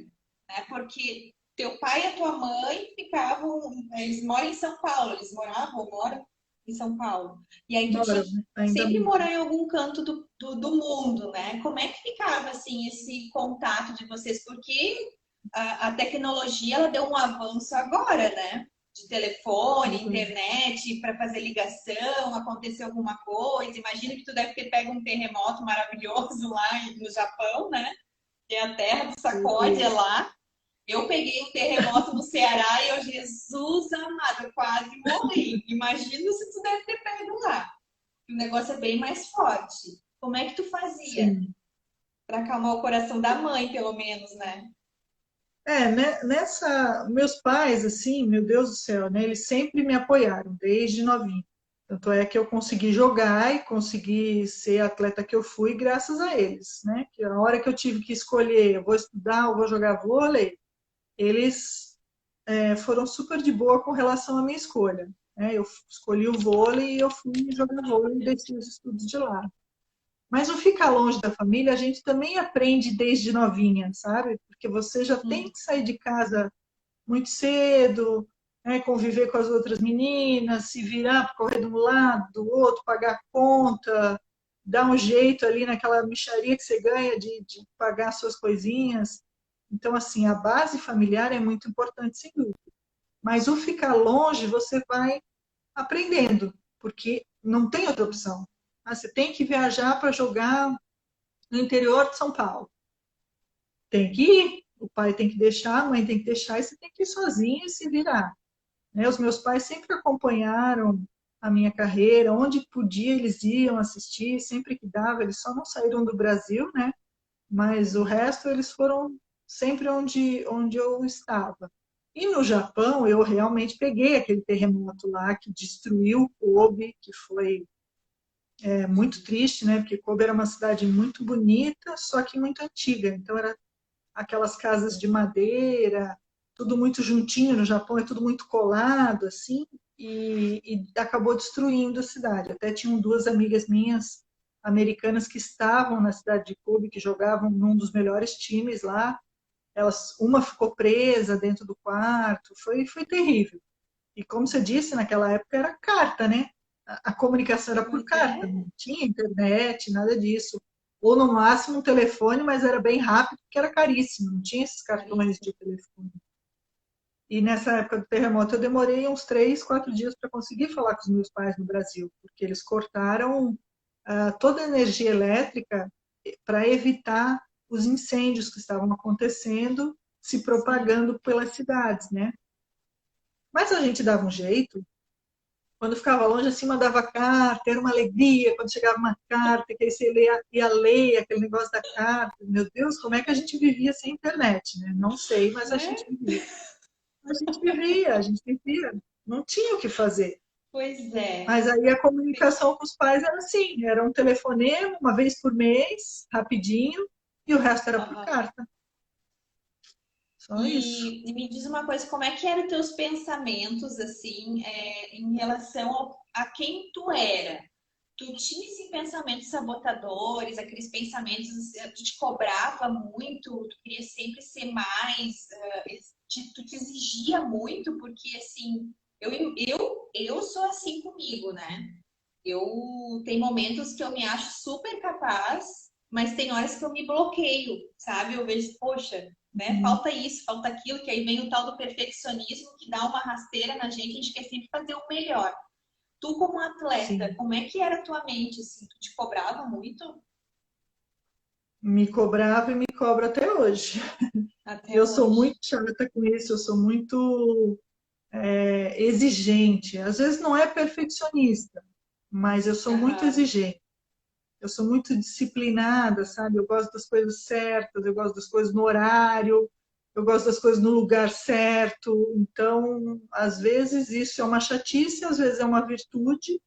né? Porque teu pai e a tua mãe ficavam, eles moram em São Paulo, eles moravam ou moram em São Paulo. E aí tu tinha Moro, que né? Ainda sempre moro. morar em algum canto do mundo, né? Como é que ficava assim esse contato de vocês? Porque a tecnologia ela deu um avanço agora, né? De telefone, internet, para fazer ligação, acontecer alguma coisa. Imagino que tu deve ter pego um terremoto maravilhoso lá no Japão, né? Que é a terra do sacode, é lá. Eu peguei um terremoto no Ceará e eu, Jesus amado, eu quase morri. Imagina se tu deve ter pego lá. O negócio é bem mais forte. Como é que tu fazia? Sim. Para acalmar o coração da mãe, pelo menos, né? Né, meus pais, assim, meu Deus do céu, né? Eles sempre me apoiaram, desde novinho. Tanto é que eu consegui jogar e consegui ser a atleta que eu fui graças a eles, né? Que a hora que eu tive que escolher, eu vou estudar ou vou jogar vôlei, eles foram super de boa com relação à minha escolha. Né? Eu escolhi o vôlei e eu fui jogar vôlei e deixei os estudos de lado. Mas o ficar longe da família, a gente também aprende desde novinha, sabe? Porque você já tem Hum, que sair de casa muito cedo, né? Conviver com as outras meninas, se virar para correr de um lado, do outro, pagar conta, dar um jeito ali naquela mixaria que você ganha de pagar suas coisinhas. Então, assim, a base familiar é muito importante, sem dúvida. Mas o ficar longe, você vai aprendendo, porque não tem outra opção. Ah, você tem que viajar para jogar no interior de São Paulo. Tem que ir, o pai tem que deixar, a mãe tem que deixar, e você tem que ir sozinho e se virar. Né? Os meus pais sempre acompanharam a minha carreira, onde podia eles iam assistir, sempre que dava, eles só não saíram do Brasil, né? Mas o resto eles foram sempre onde eu estava. E no Japão eu realmente peguei aquele terremoto lá que destruiu Kobe, que foi muito triste, né? Porque Kobe era uma cidade muito bonita, só que muito antiga. Então era aquelas casas de madeira, tudo muito juntinho. No Japão é tudo muito colado, assim, e acabou destruindo a cidade. Até tinham duas amigas minhas americanas que estavam na cidade de Kobe, que jogavam num dos melhores times lá. Uma ficou presa dentro do quarto, foi terrível. E como você disse, naquela época era carta, né? A comunicação era por pois carta, é. não tinha internet, nada disso. Ou no máximo um telefone, mas era bem rápido, porque era caríssimo, não tinha esses cartões Caríssimo. de telefone. E nessa época do terremoto eu demorei uns 3, 4 dias para conseguir falar com os meus pais no Brasil, porque eles cortaram toda a energia elétrica para evitar os incêndios que estavam acontecendo, se Sim. propagando pelas cidades, né? Mas a gente dava um jeito. Quando ficava longe, assim, mandava carta, era uma alegria quando chegava uma carta, que aí você ia ler aquele negócio da carta. Meu Deus, como é que a gente vivia sem internet, né? Não sei, mas a gente Né? vivia. A gente vivia. Não tinha o que fazer. Pois é. Mas aí a comunicação com os pais era assim, era um telefonema uma vez por mês, rapidinho, e o resto era por Aham. carta. Só isso. E me diz uma coisa, como é que eram teus pensamentos, assim, em relação a quem tu era? Tu tinha esses pensamentos sabotadores, aqueles pensamentos, tu te cobrava muito, tu queria sempre ser mais, tu te exigia muito, porque assim, eu sou assim comigo, né? Eu tenho momentos que eu me acho super capaz mas tem horas que eu me bloqueio, sabe? Eu vejo, poxa, né? Falta isso, falta aquilo, que aí vem o tal do perfeccionismo que dá uma rasteira na gente, a gente quer sempre fazer o melhor. Tu, como atleta, Sim, como é que era a tua mente, assim? Tu te cobrava muito? me cobrava e me cobra até hoje. Até Eu sou hoje. muito chata com isso, eu sou muito exigente. Às vezes não é perfeccionista, mas eu sou muito Aham. exigente. Eu sou muito disciplinada, sabe? Eu gosto das coisas certas, eu gosto das coisas no horário, eu gosto das coisas no lugar certo. Então, às vezes isso é uma chatice, às vezes é uma virtude,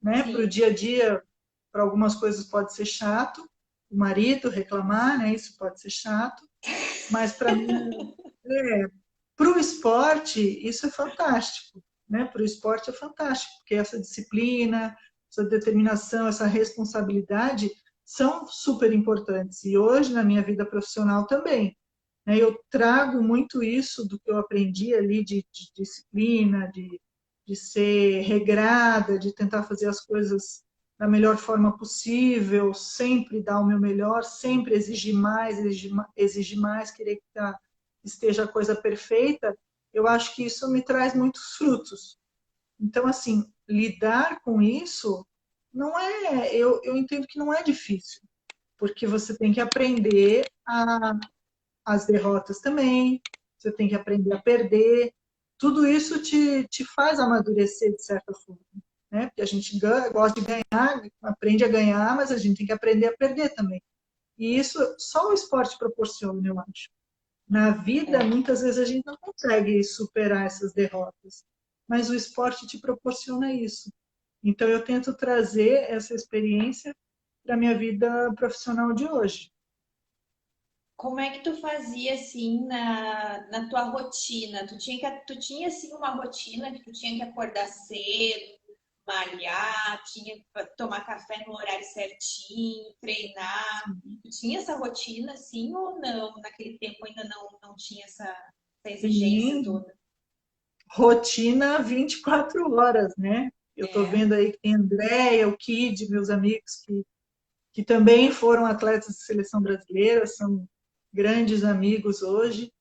né? Para o Sim. dia a dia, para algumas coisas pode ser chato. O marido reclamar, né? Isso pode ser chato. Mas para mim, para o esporte, isso é fantástico, né? Para o esporte é fantástico, porque essa disciplina, essa determinação, essa responsabilidade são super importantes. E hoje, na minha vida profissional também, né? Eu trago muito isso do que eu aprendi ali de disciplina, de ser regrada, de tentar fazer as coisas da melhor forma possível, sempre dar o meu melhor, sempre exigir mais, querer que esteja a coisa perfeita. Eu acho que isso me traz muitos frutos. Então, assim, lidar com isso não é, eu entendo que não é difícil, porque você tem que aprender as derrotas também, você tem que aprender a perder. Tudo isso te faz amadurecer de certa forma, né? Porque a gente gosta de ganhar, aprende a ganhar, mas a gente tem que aprender a perder também. E isso só o esporte proporciona, eu acho. Na vida, É. muitas vezes a gente não consegue superar essas derrotas, mas o esporte te proporciona isso. Então eu tento trazer essa experiência para a minha vida profissional de hoje. Como é que tu fazia assim na tua rotina? Tu tinha assim uma rotina que tu tinha que acordar cedo, malhar, tinha que tomar café no horário certinho, treinar. Tu tinha essa rotina assim ou não? Naquele tempo ainda não tinha essa exigência Sim, toda. rotina 24 horas, né? Eu estou É, vendo aí que tem Andréia, o Kid, meus amigos que também foram atletas de seleção brasileira, são grandes amigos hoje,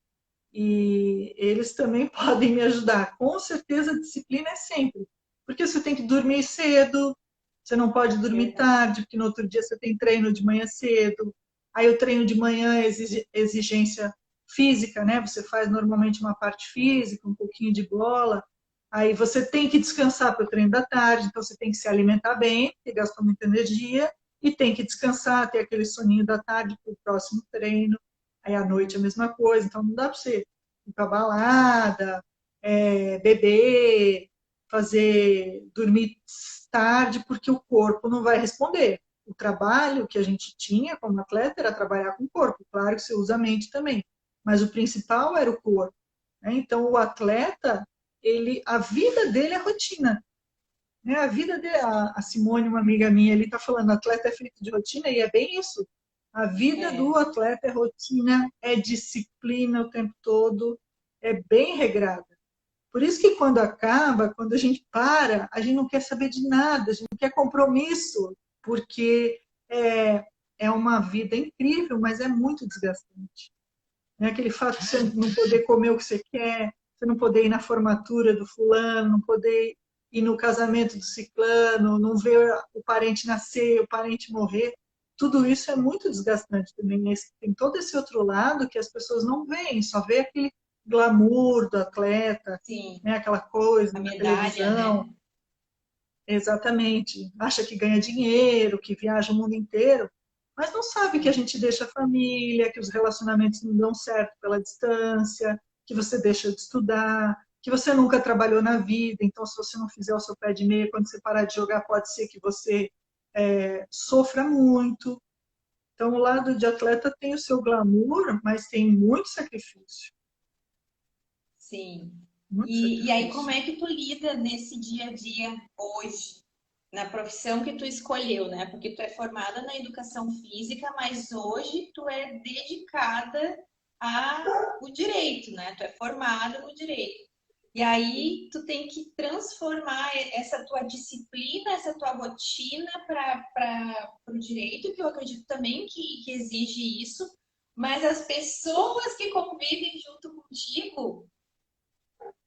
e eles também podem me ajudar. Com certeza a disciplina é sempre, porque você tem que dormir cedo, você não pode dormir verdade. tarde, porque no outro dia você tem treino de manhã cedo. Aí o treino de manhã é exigência física, né? Você faz normalmente uma parte física, um pouquinho de bola. Aí você tem que descansar para o treino da tarde, então você tem que se alimentar bem, porque gasta muita energia, e tem que descansar, ter aquele soninho da tarde para o próximo treino. Aí à noite a mesma coisa, então não dá para você ir para balada, beber, fazer dormir tarde, porque o corpo não vai responder. O trabalho que a gente tinha como atleta era trabalhar com o corpo, claro que você usa a mente também, mas o principal era o corpo, né? Então o atleta, a vida dele é rotina, né? A vida dele, a Simone, uma amiga minha, ele está falando, atleta é feito de rotina e é bem isso. A vida do É, atleta é rotina, é disciplina o tempo todo, é bem regrada. Por isso que quando acaba, quando a gente para, a gente não quer saber de nada, a gente não quer compromisso, porque é uma vida incrível, mas é muito desgastante. É aquele fato de você não poder comer o que você quer, você não poder ir na formatura do fulano, não poder ir no casamento do ciclano, não ver o parente nascer, o parente morrer. Tudo isso é muito desgastante também. Tem todo esse outro lado que as pessoas não veem, só vê aquele glamour do atleta, sim, né, aquela coisa a na medalha, televisão. né? Exatamente. Acha que ganha dinheiro, que viaja o mundo inteiro, mas não sabe que a Sim. gente deixa a família, que os relacionamentos não dão certo pela distância, que você deixa de estudar, que você nunca trabalhou na vida, então se você não fizer o seu pé de meia, quando você parar de jogar, pode ser que você sofra muito. Então, o lado de atleta tem o seu glamour, mas tem muito sacrifício. Sim. Muito E aí, como sacrifício. é que tu lida nesse dia a dia hoje, na profissão que tu escolheu, né? Porque tu é formada na educação física, mas hoje tu é dedicada ao direito, né? Tu é formada no direito. E aí tu tem que transformar essa tua disciplina, essa tua rotina para o direito, que eu acredito também que exige isso, mas as pessoas que convivem junto contigo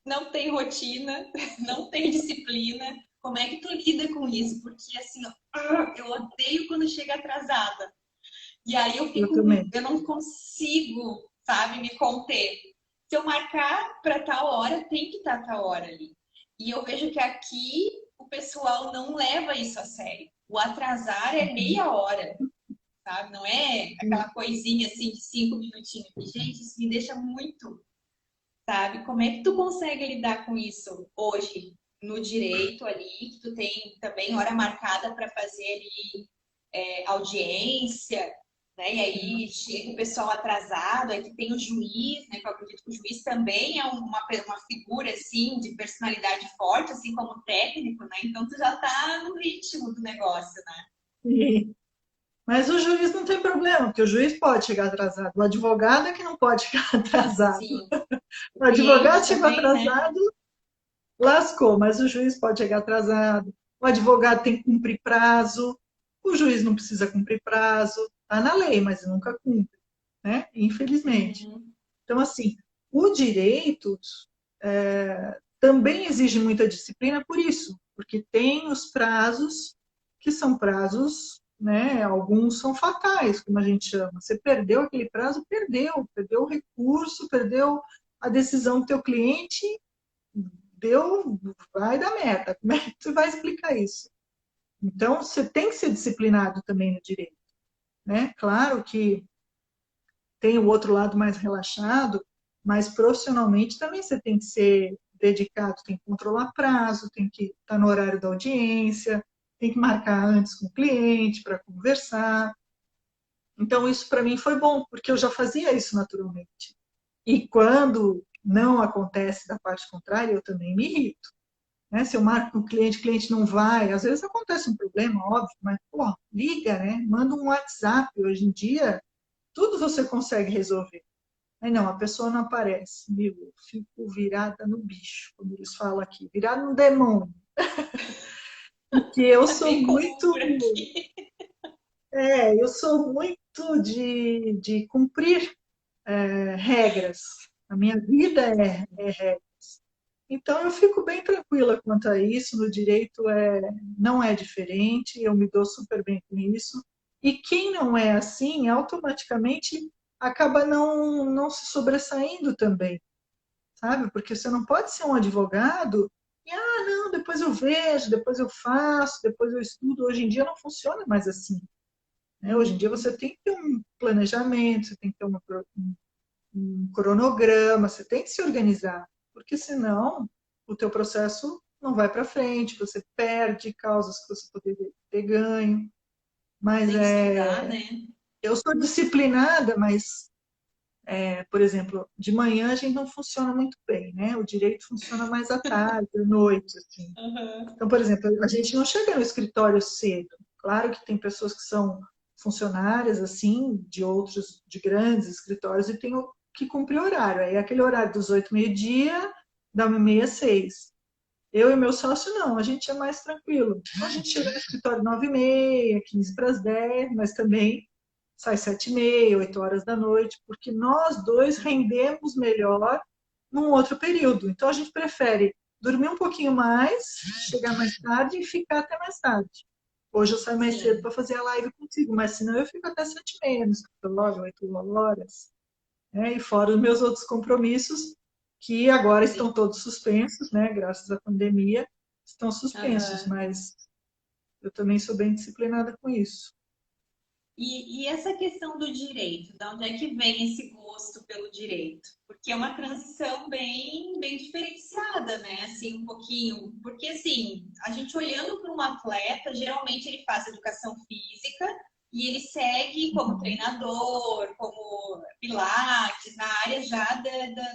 não têm rotina, não têm disciplina. Como é que tu lida com isso? Porque assim, eu odeio quando chega atrasada. E aí Eu também. eu não consigo, sabe, me conter. Se eu marcar para tal hora, tem que estar tal hora ali. E eu vejo que aqui o pessoal não leva isso a sério. O atrasar é meia hora, sabe? Não é aquela coisinha assim de 5 minutinhos. E, gente, isso me deixa muito, sabe? Como é que tu consegue lidar com isso hoje no direito ali, que tu tem também hora marcada para fazer ali audiência, né? E aí chega o pessoal atrasado, aí que tem o juiz, né? Que eu acredito que o juiz também é uma figura assim de personalidade forte, assim como o técnico, né? Então tu já tá no ritmo do negócio, né? Sim. Mas o juiz não tem problema, porque o juiz pode chegar atrasado. O advogado é que não pode chegar atrasado. Sim. O O advogado cliente chegou também, né? atrasado, lascou, mas o juiz pode chegar atrasado. O advogado tem que cumprir prazo. O juiz não precisa cumprir prazo. Está na lei, mas nunca cumpre, né? Infelizmente. Uhum. Então, assim, o direito também exige muita disciplina por isso, porque tem os prazos que são prazos, né? Alguns são fatais, como a gente chama. Você perdeu aquele prazo, perdeu o recurso, perdeu a decisão do teu cliente, deu, vai dar merda. Como é que você vai explicar isso? Então, você tem que ser disciplinado também no direito, né? Claro que tem o outro lado mais relaxado, mas profissionalmente também você tem que ser dedicado, tem que controlar prazo, tem que estar no horário da audiência, tem que marcar antes com o cliente para conversar. Então, isso para mim foi bom, porque eu já fazia isso naturalmente. E quando não acontece da parte contrária, eu também me irrito. Né? Se eu marco com o cliente não vai, às vezes acontece um problema, óbvio, mas pô, liga, né? Manda um WhatsApp. Hoje em dia, tudo você consegue resolver. Aí não, a pessoa não aparece. Meu, eu fico virada no bicho, como eles falam aqui, virada no demônio. Porque eu É sou bem comum muito, por aqui. eu sou muito de cumprir regras. A minha vida é regra. Então eu fico bem tranquila quanto a isso. No direito não é diferente, eu me dou super bem com isso. E quem não é assim, automaticamente acaba não se sobressaindo também, sabe? Porque você não pode ser um advogado e, não, depois eu vejo, depois eu faço, depois eu estudo. Hoje em dia não funciona mais assim, né? Hoje em dia Uhum. você tem que ter um planejamento, você tem que ter um cronograma, você tem que se organizar, porque senão o teu processo não vai para frente, você perde causas que você poderia ter ganho. Mas Tem que estudar, né? eu sou disciplinada, mas por exemplo, de manhã a gente não funciona muito bem, né? O direito funciona mais à tarde, à noite, assim. Uhum. Então, por exemplo, a gente não chega no escritório cedo. Claro que tem pessoas que são funcionárias, assim, de outros, de grandes escritórios e tem que cumprir horário. Aí aquele horário dos 8, meio-dia, da 1h30 às 6. Eu e meu sócio, não, a gente é mais tranquilo. Então, a gente chega no escritório 9h30, 15 para as 10, mas também sai 7h30, 8 horas da noite, porque nós dois rendemos melhor num outro período. Então a gente prefere dormir um pouquinho mais, chegar mais tarde e ficar até mais tarde. Hoje eu saio mais cedo Sim. para fazer a live contigo, mas senão eu fico até 7h30 no escritório, 8 horas. Né? E fora os meus outros compromissos, que agora estão Sim. todos suspensos, né? Graças à pandemia, estão suspensos, Uhum. mas eu também sou bem disciplinada com isso. E essa questão do direito, de onde é que vem esse gosto pelo direito? Porque é uma transição bem diferenciada, né? Assim, um pouquinho. Porque, assim, a gente olhando para um atleta, geralmente ele faz educação física e ele segue como Uhum. treinador, como pilates, na área já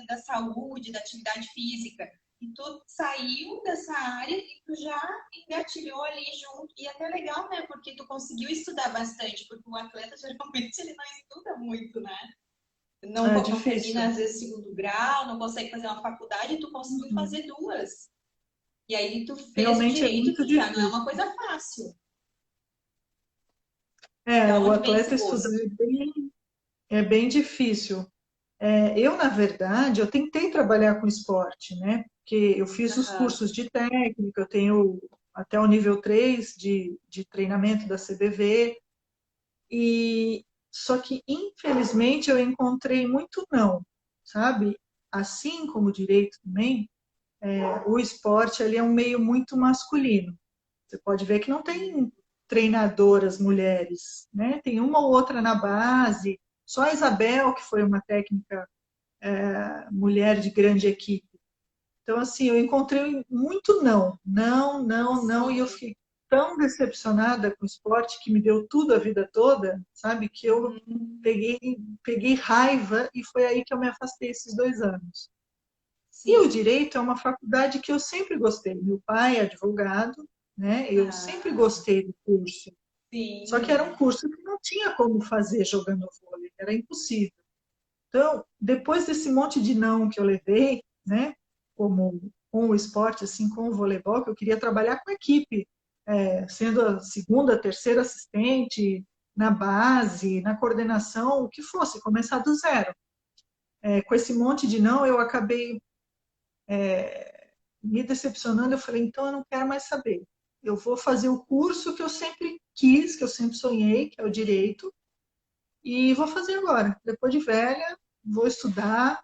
da saúde, da atividade física. E tu saiu dessa área e tu já engatilhou ali junto. E até legal, né? Porque tu conseguiu estudar bastante, porque o atleta geralmente ele não estuda muito, né? Não, É não termina, difícil. às vezes, segundo grau, não consegue fazer uma faculdade, e tu conseguiu Uhum. fazer duas. E aí tu fez o Realmente é direito, muito que já não é difícil. uma coisa fácil. É, Da o onde vem esse atleta estudar gosto? é bem difícil. Eu, na verdade, eu tentei trabalhar com esporte, né? Porque eu fiz os Aham. cursos de técnica, eu tenho até o nível 3 de treinamento da CBV, e só que, infelizmente, eu encontrei muito não, sabe? Assim como o direito também, o esporte ali é um meio muito masculino. Você pode ver que não tem treinadoras mulheres, né? Tem uma ou outra na base, só a Isabel, que foi uma técnica mulher de grande equipe. Então, assim, eu encontrei muito não, não, não, não, e eu Sim. fiquei tão decepcionada com o esporte que me deu tudo a vida toda, sabe, que eu Uhum. peguei, peguei raiva e foi aí que eu me afastei esses 2 anos. E o Sim. direito é uma faculdade que eu sempre gostei. Meu pai é advogado, né? Eu sempre Ah, gostei do curso. Só que era um sim. curso que não tinha como fazer jogando vôlei, era impossível. Então, depois desse monte de não que eu levei, né, como com o esporte, assim, com o voleibol, que eu queria trabalhar com a equipe, sendo a segunda, terceira assistente, na base, na coordenação, o que fosse, começar do zero. Com esse monte de não, eu acabei me decepcionando. Eu falei, então eu não quero mais saber. Eu vou fazer o curso que eu sempre quis, que eu sempre sonhei, que é o direito, e vou fazer agora. Depois de velha, vou estudar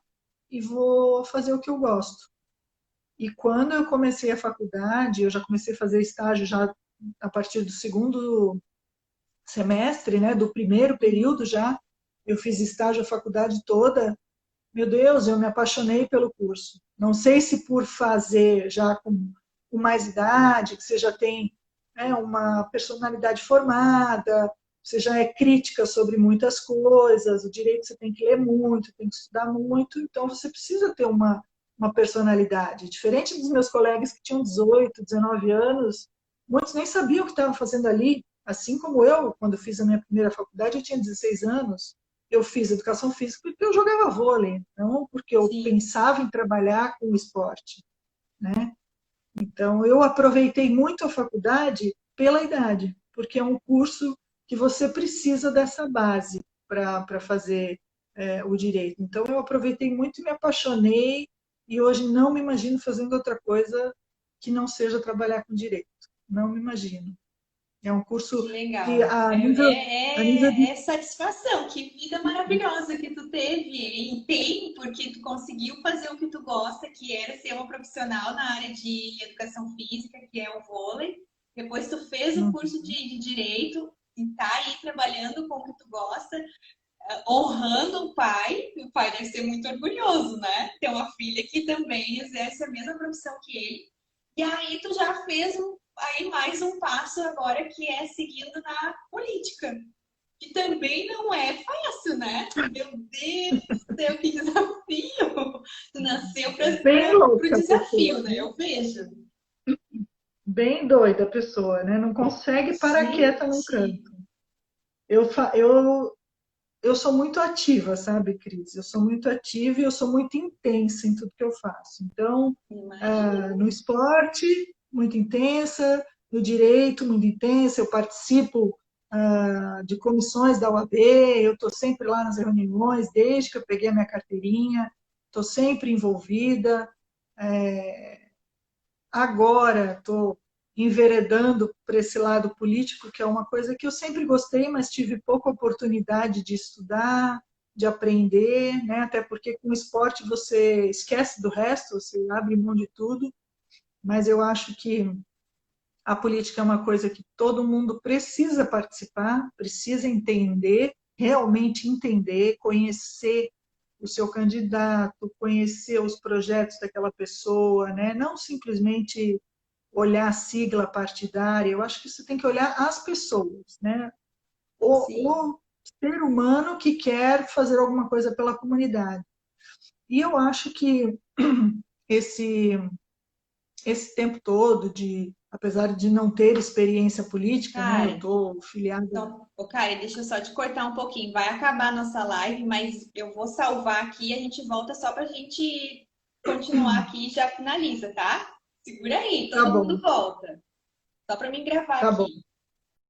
e vou fazer o que eu gosto. E quando eu comecei a faculdade, eu já comecei a fazer estágio já a partir do segundo semestre, né, do primeiro período já, eu fiz estágio a faculdade toda. Meu Deus, eu me apaixonei pelo curso. Não sei se por fazer já com mais idade, que você já tem uma personalidade formada, você já é crítica sobre muitas coisas, o direito você tem que ler muito, tem que estudar muito, então você precisa ter uma personalidade. Diferente dos meus colegas que tinham 18, 19 anos, muitos nem sabiam o que estavam fazendo ali. Assim como eu, quando fiz a minha primeira faculdade, eu tinha 16 anos, eu fiz educação física porque eu jogava vôlei, não porque eu Sim. pensava em trabalhar com o esporte, né? Então, eu aproveitei muito a faculdade pela idade, porque é um curso que você precisa dessa base para fazer o direito. Então, eu aproveitei muito e me apaixonei, e hoje não me imagino fazendo outra coisa que não seja trabalhar com direito. Não me imagino. É um Que curso que, legal. É, a nível de. é satisfação. Que vida maravilhosa que tu teve e tem, porque tu conseguiu fazer o que tu gosta, que era ser uma profissional na área de educação física, que é o vôlei. Depois tu fez o curso de direito e tá aí trabalhando com o que tu gosta, honrando o pai deve ser muito orgulhoso, né? Ter uma filha que também exerce a mesma profissão que ele. E aí tu já fez aí mais um passo agora que é seguindo na política, que também não é fácil, né? Meu Deus do céu, que desafio! Tu nasceu Bem para o louca a pessoa, desafio, né? Eu vejo. bem doida a pessoa, né? Não consegue parar quieta num Gente, canto. Eu sou muito ativa, sabe, Cris? Eu sou muito ativa e eu sou muito intensa em tudo que eu faço. Então, imagina. no esporte, muito intensa, no direito, muito intensa. Eu participo de comissões da OAB, eu estou sempre lá nas reuniões, desde que eu peguei a minha carteirinha, estou sempre envolvida. Agora estou enveredando para esse lado político, que é uma coisa que eu sempre gostei, mas tive pouca oportunidade de estudar, de aprender, né? Até porque com o esporte você esquece do resto, você abre mão de tudo, mas eu acho que a política é uma coisa que todo mundo precisa participar, precisa entender, realmente entender, conhecer o seu candidato, conhecer os projetos daquela pessoa, né? Não simplesmente olhar a sigla partidária. Eu acho que você tem que olhar as pessoas, né? Sim. O ser humano que quer fazer alguma coisa pela comunidade. E eu acho que esse esse tempo todo, apesar de não ter experiência política, né? Eu Karen, estou filiada. então, ô, Karen, deixa eu só te cortar um pouquinho. Vai acabar a nossa live, mas eu vou salvar aqui e a gente volta só pra gente continuar aqui e já finaliza, tá? Segura aí, Tá todo bom, mundo volta. Só para mim gravar tá bom. aqui.